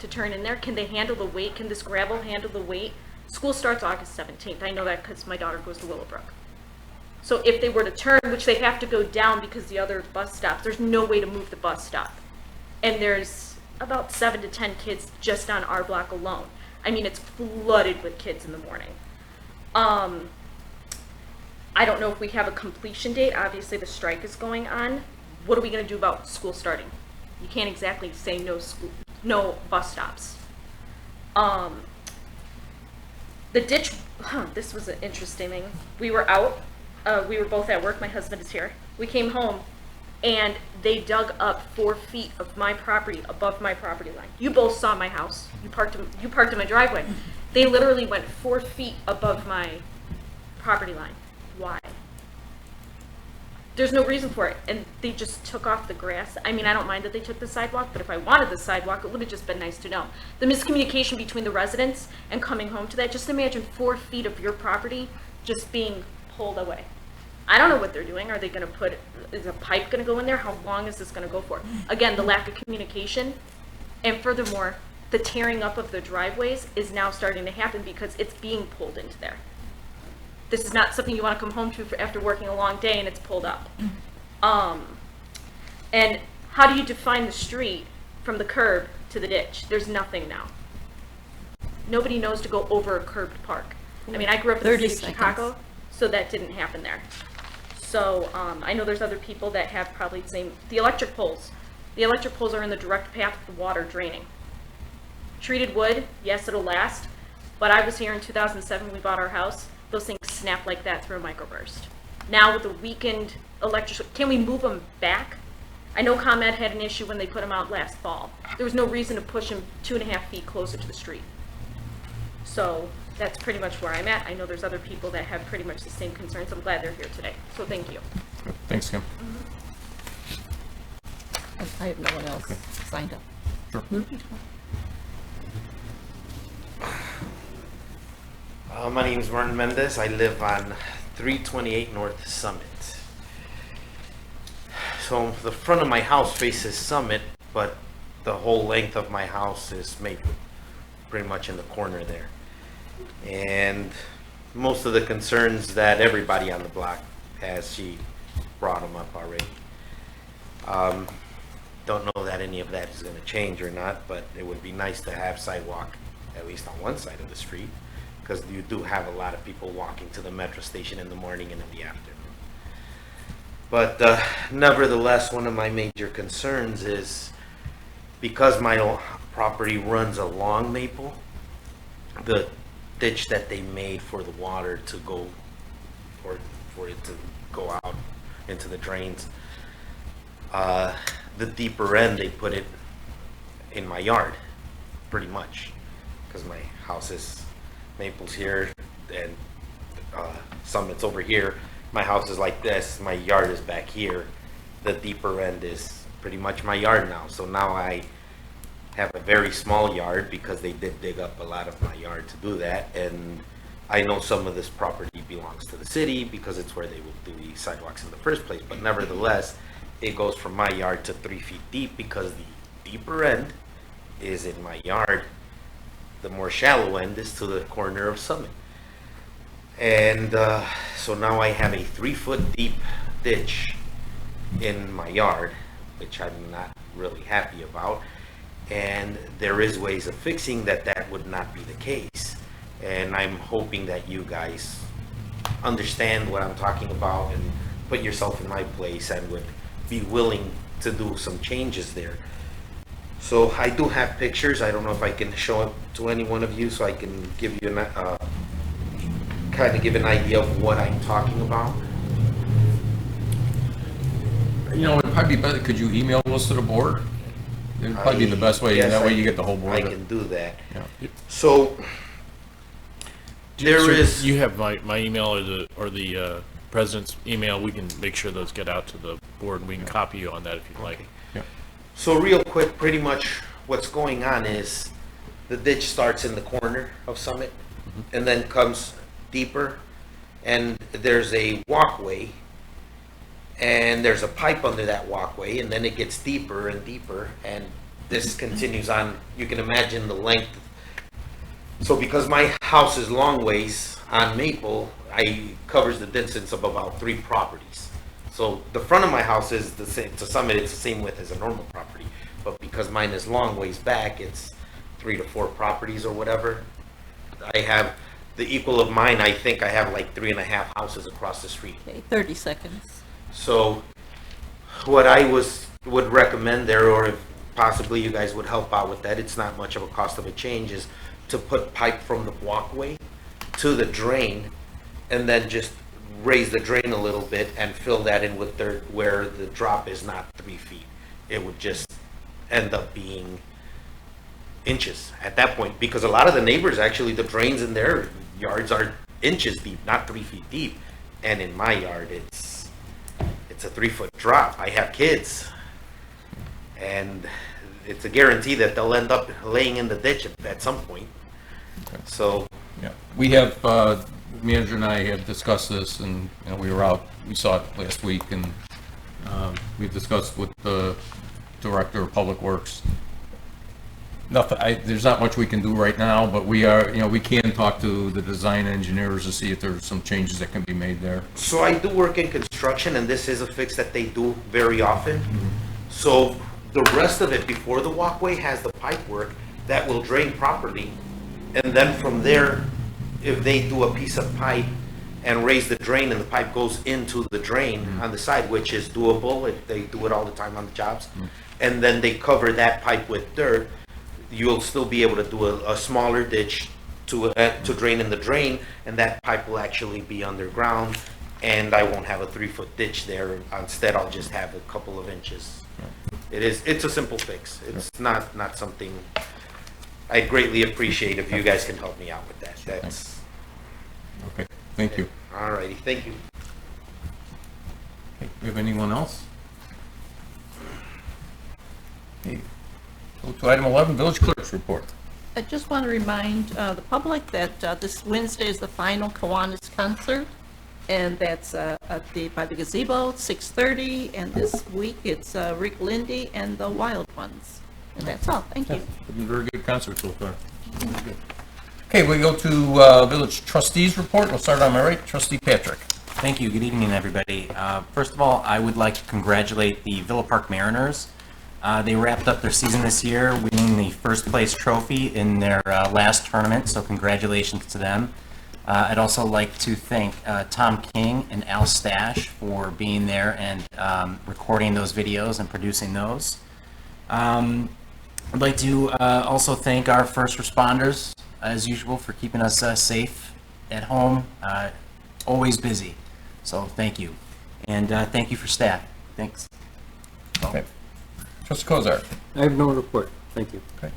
in there? Can they handle the weight? Can this gravel handle the weight? School starts August 17th. I know that because my daughter goes to Willowbrook. So if they were to turn, which they have to go down because the other bus stops, there's no way to move the bus stop. And there's about 7 to 10 kids just on our block alone. I mean, it's flooded with kids in the morning. I don't know if we have a completion date. Obviously, the strike is going on. What are we going to do about school starting? You can't exactly say no bus stops. The ditch, this was an interesting thing. We were out, we were both at work, my husband is here. We came home and they dug up 4 feet of my property above my property line. You both saw my house. You parked in my driveway. They literally went 4 feet above my property line. Why? There's no reason for it, and they just took off the grass. I mean, I don't mind that they took the sidewalk, but if I wanted the sidewalk, it would have just been nice to know. The miscommunication between the residents and coming home to that, just imagine 4 feet of your property just being pulled away. I don't know what they're doing. Are they going to put, is a pipe going to go in there? How long is this going to go for? Again, the lack of communication, and furthermore, the tearing up of the driveways is now starting to happen because it's being pulled into there. This is not something you want to come home to after working a long day and it's pulled up. And how do you define the street from the curb to the ditch? There's nothing now. Nobody knows to go over a curbed park. I mean, I grew up in the city of Chicago, so that didn't happen there. So I know there's other people that have probably the same. The electric poles. The electric poles are in the direct path of the water draining. Treated wood, yes, it'll last. But I was here in 2007 when we bought our house. Those things snap like that through a microburst. Now with the weakened electric, can we move them back? I know ComEd had an issue when they put them out last fall. There was no reason to push them 2.5 feet closer to the street. So that's pretty much where I'm at. I know there's other people that have pretty much the same concerns. I'm glad they're here today. So thank you. Thanks, Kim. I have no one else signed up. Sure. My name is Martin Mendez. I live on 328 North Summit. So the front of my house faces Summit, but the whole length of my house is Maple, pretty much in the corner there. And most of the concerns that everybody on the block has, she brought them up already. Don't know that any of that is going to change or not, but it would be nice to have sidewalk at least on one side of the street, because you do have a lot of people walking to the metro station in the morning and in the afternoon. But nevertheless, one of my major concerns is because my property runs along Maple, the ditch that they made for the water to go, or for it to go out into the drains, the deeper end, they put it in my yard, pretty much, because my house is Maple's here and Summit's over here. My house is like this, my yard is back here. The deeper end is pretty much my yard now. So now I have a very small yard because they did dig up a lot of my yard to do that. And I know some of this property belongs to the city because it's where they will do the sidewalks in the first place. But nevertheless, it goes from my yard to 3 feet deep because the deeper end is in my yard. The more shallow end is to the corner of Summit. And so now I have a 3-foot deep ditch in my yard, which I'm not really happy about. And there is ways of fixing that that would not be the case. And I'm hoping that you guys understand what I'm talking about and put yourself in my place and would be willing to do some changes there. So I do have pictures. I don't know if I can show it to any one of you so I can give you kind of give an idea of what I'm talking about. You know, it'd probably be better, could you email us to the board? It'd probably be the best way, Yes, that way you get the whole board. I can do that. Yeah. So there is. You have my email or the president's email. We can make sure those get out to the board, and we can copy you on that if you'd like. Yeah. So real quick, pretty much what's going on is the ditch starts in the corner of Summit and then comes deeper, and there's a walkway, and there's a pipe under that walkway, and then it gets deeper and deeper, and this continues on. You can imagine the length. So because my house is long ways on Maple, I covers the distance of about 3 properties. So the front of my house is the same, to Summit, it's the same width as a normal property. But because mine is long ways back, it's 3 to 4 properties or whatever. I have the equal of mine. I think I have like 3.5 houses across the street. Okay, 30 seconds. So what I would recommend there, or if possibly you guys would help out with that, it's not much of a cost of a change, is to put pipe from the walkway to the drain and then just raise the drain a little bit and fill that in with dirt where the drop is not 3 feet. It would just end up being inches at that point, because a lot of the neighbors, actually, the drains in their yards are inches deep, not 3 feet deep. And in my yard, it's a 3-foot drop. I have kids, and it's a guarantee that they'll end up laying in the ditch at some point. So Yeah, we have, manager and I have discussed this, and, you know, we saw it last week, and we've discussed with the Director of Public Works. There's not much we can do right now, but we can talk to the design engineers to see if there's some changes that can be made there. So I do work in construction, and this is a fix that they do very often. So the rest of it before the walkway has the pipe work that will drain properly. And then from there, if they do a piece of pipe and raise the drain and the pipe goes into the drain on the side, which is doable, they do it all the time on the jobs, and then they cover that pipe with dirt, you'll still be able to do a smaller ditch to drain in the drain, and that pipe will actually be underground, and I won't have a 3-foot ditch there. Instead, I'll just have a couple of inches. It's a simple fix. It's not something. I'd greatly appreciate if you guys can help me out with that. That's okay. Thank you. All righty. Thank you. Okay, we have anyone else? Okay. Go to item 11, Village Clerk's report. I just want to remind the public that this Wednesday is the final Kiwanis concert, and that's by the gazebo, 6:30, and this week it's Rick Lindy and the Wild Ones. And that's all. Thank you. Been a very good concert so far. Very good. Okay, we go to Village Trustees report. We'll start on my right, Trustee Patrick. Thank you. Good evening, everybody. First of all, I would like to congratulate the Villa Park Mariners. They wrapped up their season this year, winning the first place trophy in their last tournament, so congratulations to them. I'd also like to thank Tom King and Al Stash for being there and recording those videos and producing those. I'd like to also thank our first responders, as usual, for keeping us safe at home, always busy. So thank you. And thank you for staff. Thanks. Okay. Trustee Kozar. I have no report. Thank you. Okay.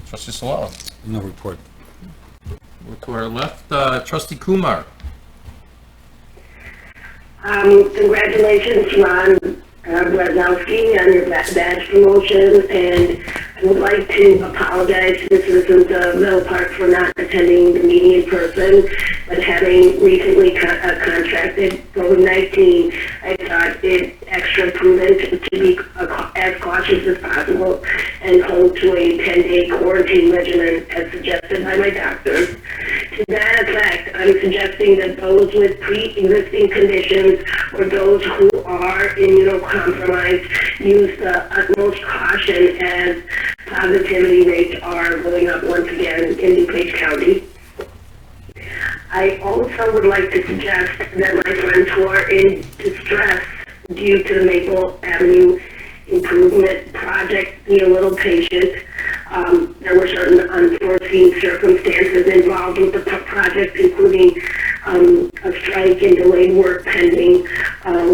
Trustee Salala. No report. Go to our left, Trustee Kumar. Congratulations, Ron Ruzowski, on your badge promotion, and I would like to apologize to the citizens of Villa Park for not attending the meeting in person, but having recently contracted COVID-19, I thought it extra prudent to be as cautious as possible and hold to a 10-day quarantine regimen as suggested by my doctor. To that effect, I'm suggesting that those with pre-existing conditions or those who are immunocompromised use the utmost caution as positivity rates are going up once again in DuPage County. I also would like to suggest that my friends who are in distress due to the Maple Avenue improvement project be a little patient. There were certain unforeseen circumstances involved with the project, including a strike and delayed work pending,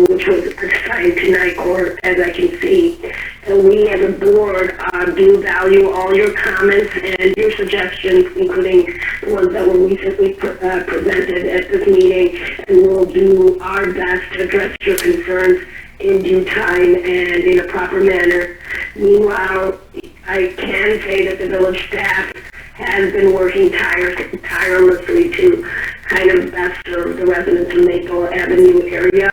which was assigned to NICOR, as I can see. And we as a board do value all your comments and your suggestions, including the ones that were recently presented at this meeting, and we'll do our best to address your concerns in due time and in a proper manner. Meanwhile, I can say that the village staff has been working tirelessly to kind of best serve the residents of Maple Avenue area,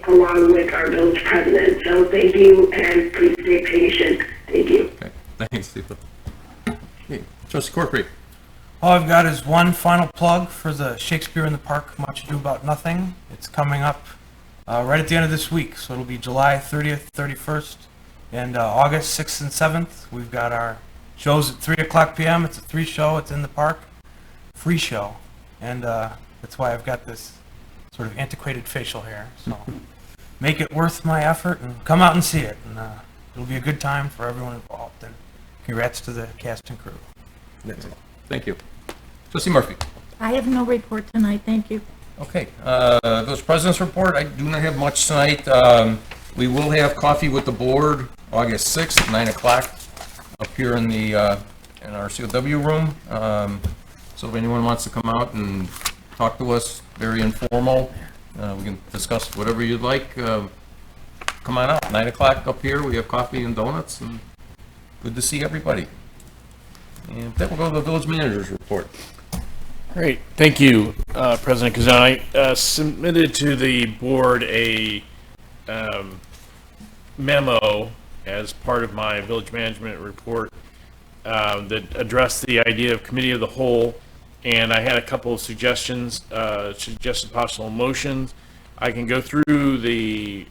along with our village president. So thank you, and please stay patient. Thank you. Okay, thanks, Steve. Okay, Trustee Corkery. All I've got is one final plug for the Shakespeare in the Park Much Ado About Nothing. It's coming up right at the end of this week, so it'll be July 30th, 31st, and August 6th and 7th. We've got our shows at 3 o'clock p.m. It's a 3 show. It's in the park. Free show. And that's why I've got this sort of antiquated facial hair. So make it worth my effort and come out and see it. And it'll be a good time for everyone involved. And congrats to the cast and crew. That's all. Thank you. Trustee Murphy. I have no report tonight, thank you. Okay, Village President's report, I do not have much tonight. We will have coffee with the board August 6th, 9 o'clock, up here in the in our COW room. So if anyone wants to come out and talk to us, very informal, we can discuss whatever you'd like. Come on out, 9 o'clock up here. We have coffee and donuts, and good to see everybody. And then we'll go to the village manager's report. Great, thank you, President Kazan. I submitted to the board a memo as part of my village management report that addressed the idea of committee of the whole, and I had a couple of suggestions, suggested possible motions. I can go through the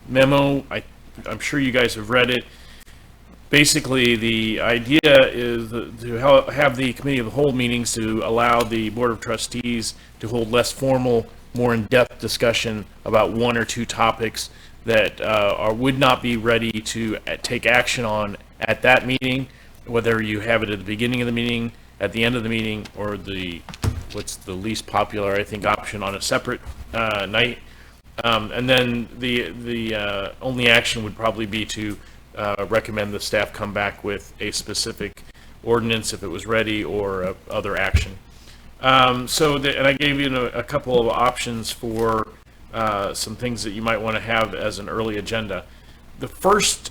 memo. I'm sure you guys have read it. Basically, the idea is to have the committee of the whole meetings to allow the Board of Trustees to hold less formal, more in-depth discussion about one or two topics that would not be ready to take action on at that meeting, whether you have it at the beginning of the meeting, at the end of the meeting, or what's the least popular, I think, option on a separate night. And then the only action would probably be to recommend the staff come back with a specific ordinance if it was ready, or other action. And I gave you a couple of options for some things that you might want to have as an early agenda. The first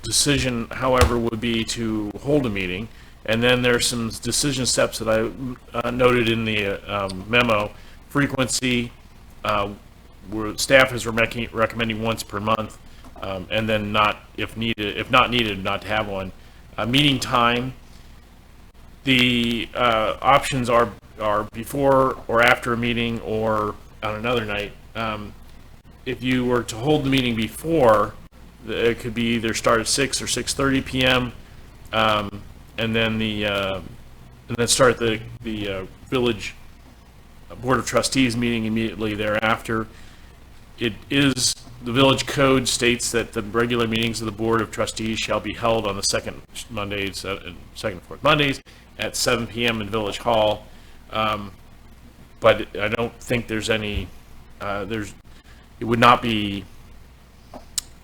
decision, however, would be to hold a meeting, and then there's some decision steps that I noted in the memo. Frequency, where staff is recommending once per month. And then if not needed, not to have one. Meeting time, the options are before or after a meeting, or on another night. If you were to hold the meeting before, it could be either start at 6 or 6:30 p.m. And then start the village Board of Trustees meeting immediately thereafter. The village code states that the regular meetings of the Board of Trustees shall be held on the second and fourth Mondays at 7 p.m. in Village Hall. But I don't think there's any, it would not be,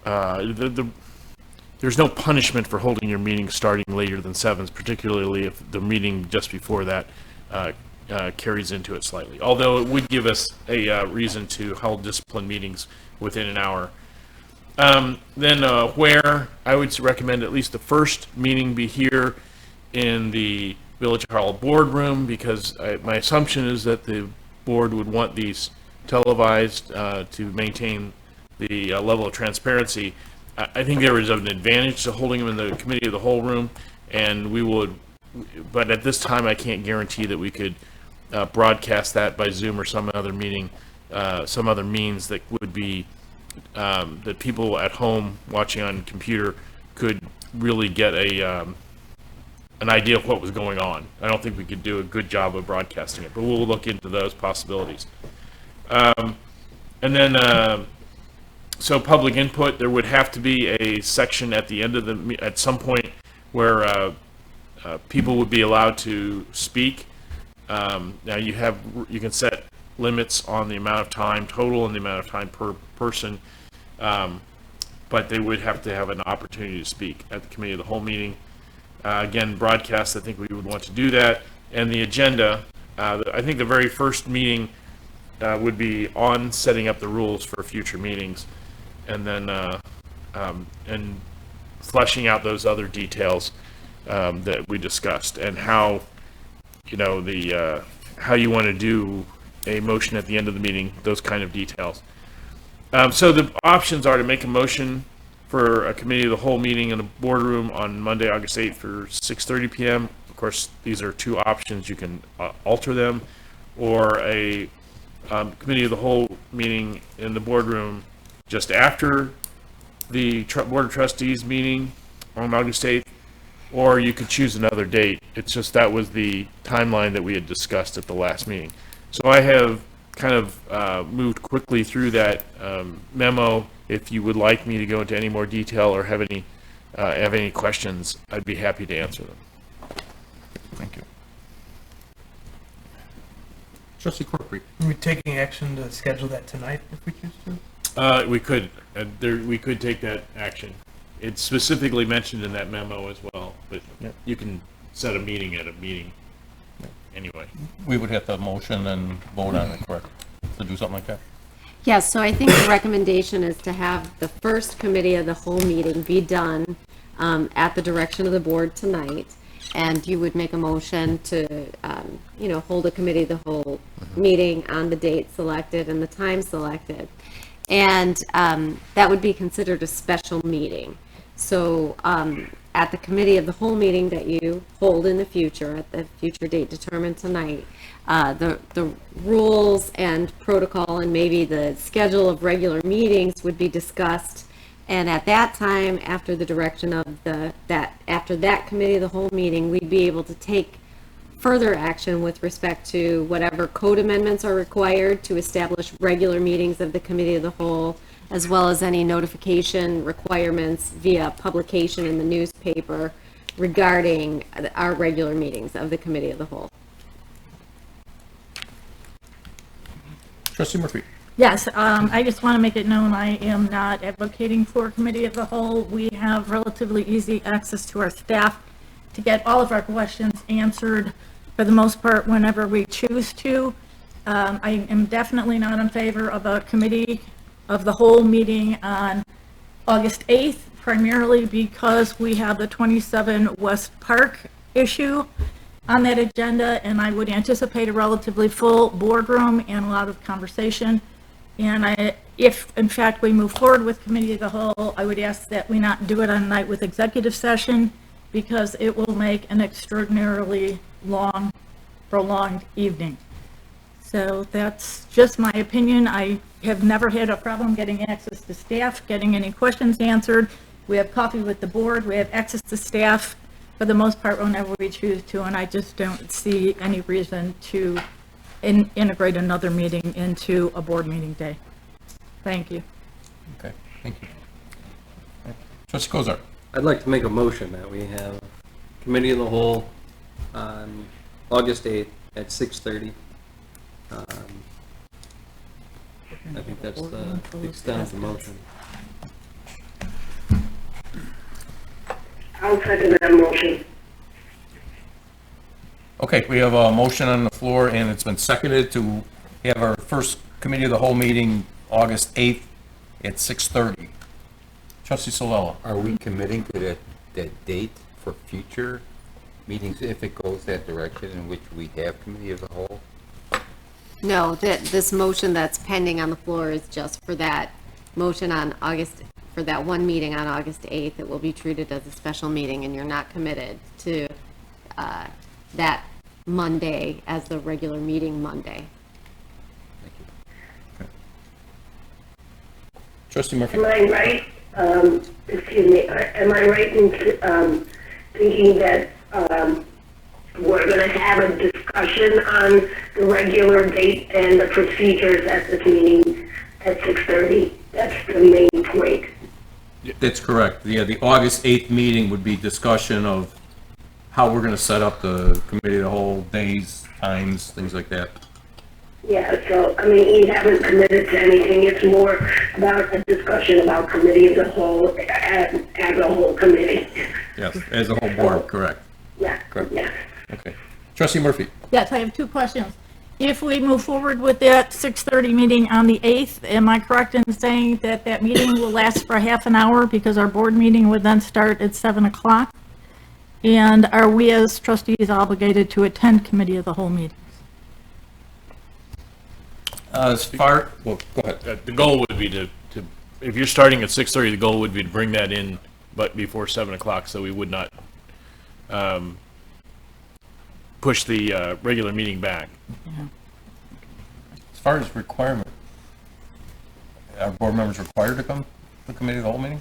there's no punishment for holding your meeting starting later than 7, particularly if the meeting just before that carries into it slightly. Although it would give us a reason to hold disciplined meetings within an hour. Then where I would recommend at least the first meeting be here in the Village Hall boardroom, because my assumption is that the board would want these televised to maintain the level of transparency. I think there is an advantage to holding them in the committee of the whole room, and we would, but at this time I can't guarantee that we could broadcast that by Zoom or some other meeting, some other means that would be that people at home watching on computer could really get an idea of what was going on. I don't think we could do a good job of broadcasting it, but we'll look into those possibilities. And then so public input, there would have to be a section at the end of at some point where people would be allowed to speak. Now you can set limits on the amount of time total and the amount of time per person, but they would have to have an opportunity to speak at the committee of the whole meeting. Again, broadcast, I think we would want to do that. And the agenda, I think the very first meeting would be on setting up the rules for future meetings, and then and fleshing out those other details that we discussed, and how, you know, how you want to do a motion at the end of the meeting, those kind of details. So the options are to make a motion for a committee of the whole meeting in the boardroom on Monday, August 8th for 6:30 p.m. Of course, these are two options. You can alter them, or a committee of the whole meeting in the boardroom just after the Board of Trustees meeting on August 8th, or you could choose another date. It's just that was the timeline that we had discussed at the last meeting. So I have kind of moved quickly through that memo. If you would like me to go into any more detail or have any questions, I'd be happy to answer them. Thank you. Trustee Corpreet. Are we taking action to schedule that tonight if we choose to? We could. We could take that action. It's specifically mentioned in that memo as well, but you can set a meeting at a meeting anyway. We would have to motion and vote on it, correct? To do something like that? Yes, so I think the recommendation is to have the first committee of the whole meeting be done at the direction of the board tonight, and you would make a motion to, hold a committee of the whole meeting on the date selected and the time selected. And that would be considered a special meeting. So at the committee of the whole meeting that you hold in the future, at the future date determined tonight, the rules and protocol and maybe the schedule of regular meetings would be discussed. And at that time, after the direction of after that committee of the whole meeting, we'd be able to take further action with respect to whatever code amendments are required to establish regular meetings of the committee of the whole, as well as any notification requirements via publication in the newspaper regarding our regular meetings of the committee of the whole. Trustee Murphy. Yes, I just want to make it known I am not advocating for a committee of the whole. We have relatively easy access to our staff to get all of our questions answered for the most part whenever we choose to. I am definitely not in favor of a committee of the whole meeting on August 8th, primarily because we have the 27 West Park issue on that agenda, and I would anticipate a relatively full boardroom and a lot of conversation. And if in fact we move forward with committee of the whole, I would ask that we not do it on a night with executive session, because it will make an extraordinarily long, prolonged evening. So that's just my opinion. I have never had a problem getting access to staff, getting any questions answered. We have coffee with the board. We have access to staff for the most part whenever we choose to, and I just don't see any reason to integrate another meeting into a board meeting day. Thank you. Okay, thank you. Trustee Kozar. I'd like to make a motion that we have committee of the whole on August 8th at 6:30. I think that's the extent of the motion. I'll second that motion. Okay, we have a motion on the floor, and it's been seconded to have our first committee of the whole meeting August 8th at 6:30. Trustee Solella. Are we committing to that date for future meetings if it goes that direction in which we have committee of the whole? No, this motion that's pending on the floor is just for that motion on for that one meeting on August 8th. It will be treated as a special meeting, and you're not committed to that Monday as the regular meeting Monday. Thank you. Okay. Trustee Murphy. Am I right? Excuse me. Am I right in thinking that we're going to have a discussion on the regular date and the procedures at this meeting at 6:30? That's the main point. That's correct. Yeah, the August 8th meeting would be discussion of how we're going to set up the committee of the whole, days, times, things like that. Yeah, so, I mean, you haven't committed to anything. It's more about a discussion about committee of the whole as a whole committee. Yes, as a whole board, correct. Yeah, Correct. yeah. Okay. Trustee Murphy. Yes, I have two questions. If we move forward with that 6:30 meeting on the 8th, am I correct in saying that that meeting will last for half an hour because our board meeting would then start at 7 o'clock? And are we as trustees obligated to attend committee of the whole meetings? As far, well, go ahead. The goal would be to, if you're starting at 6:30, the goal would be to bring that in, but before 7 o'clock, so we would not push the regular meeting back. As far as requirement, are board members required to come to the committee of the whole meeting?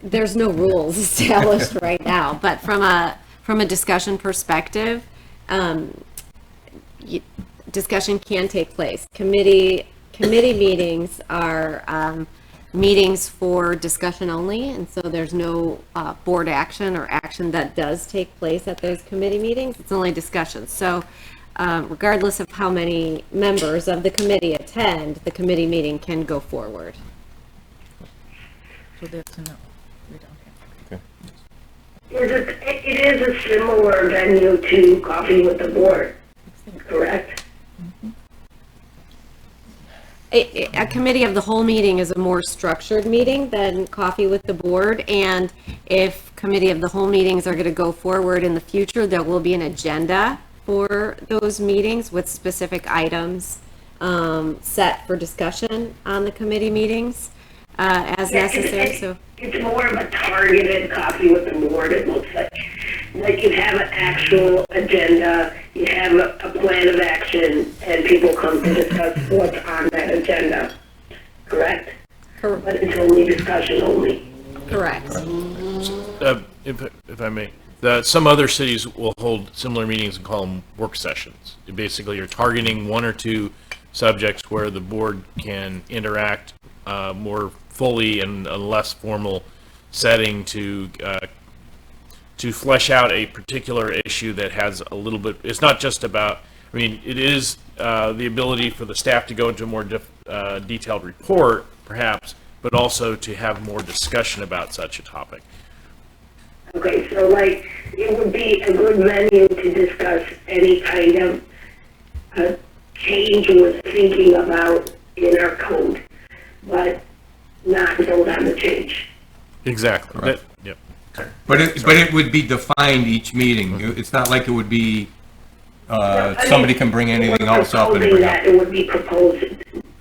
There's no rules established right now, but from a discussion perspective, discussion can take place. Committee meetings are meetings for discussion only, and so there's no board action or action that does take place at those committee meetings. It's only discussion. So regardless of how many members of the committee attend, the committee meeting can go forward. So that's a no. We don't have. It is a similar venue to Coffee with the Board, correct? A committee of the whole meeting is a more structured meeting than Coffee with the Board, and if committee of the whole meetings are going to go forward in the future, there will be an agenda for those meetings with specific items set for discussion on the committee meetings as necessary. So it's more of a targeted Coffee with the Board. It looks like you have an actual agenda, you have a plan of action, and people come to discuss what's on that agenda, correct? Correct. But it's only discussion only. Correct. If I may, some other cities will hold similar meetings and call them work sessions. Basically, you're targeting one or two subjects where the board can interact more fully in a less formal setting to flesh out a particular issue that has a little bit, it's not just about, I mean, it is the ability for the staff to go into a more detailed report, perhaps, but also to have more discussion about such a topic. Okay, so like, it would be a good venue to discuss any kind of change we're thinking about in our code, but not vote on the change. Exactly. Right. Yep. But it would be defined each meeting. It's not like it would be, somebody can bring anything else up and bring up. That it would be proposed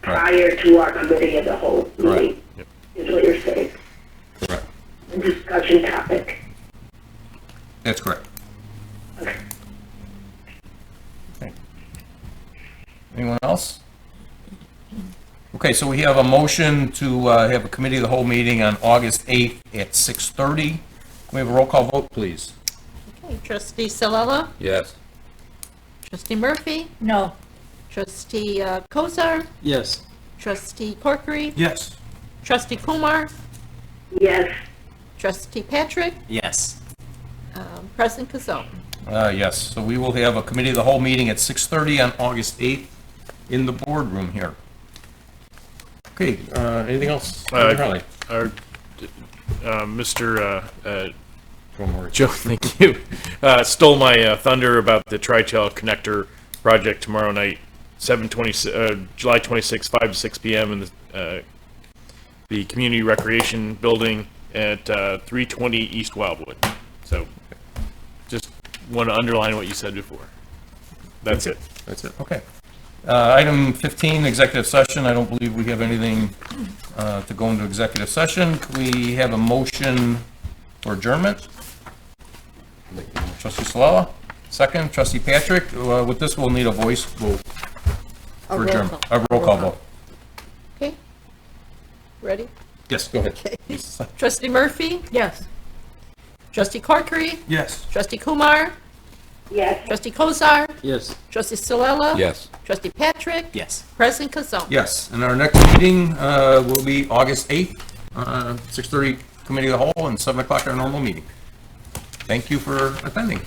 prior to our committee of the whole meeting, Yep. is what you're saying. Correct. A discussion topic. That's correct. Okay. Okay. Anyone else? Okay, so we have a motion to have a committee of the whole meeting on August 8th at 6:30. Can we have a roll call vote, please? Okay, trustee Salella, Yes. trustee Murphy, No. trustee Kozar, Yes. trustee Corkery, Yes. trustee Kumar, Yes. trustee Patrick, Yes. president Kazone. Yes, so we will have a committee of the whole meeting at 6:30 on August 8th in the boardroom here. Okay, anything else? Harley? Mr. Joe, thank you, stole my thunder about the Tri-Trail Connector project tomorrow night, July 26, 5 to 6 p.m. in the Community Recreation Building at 320 East Wildwood. So just want to underline what you said before. That's it. That's it, okay. Item 15, executive session. I don't believe we have anything to go into executive session. Can we have a motion for adjournment? Trustee Salella, second. Trustee Patrick. With this, we'll need a voice vote for adjournment. A roll call vote. Okay, ready? Yes, go ahead. Okay. Trustee Murphy, Yes. trustee Corkery, Yes. trustee Kumar, Yes. trustee Kozar, Yes. trustee Salella, Yes. trustee Patrick, Yes. president Kazone. Yes, and our next meeting will be August 8th, 6:30 committee of the whole, and 7 o'clock our normal meeting. Thank you for attending.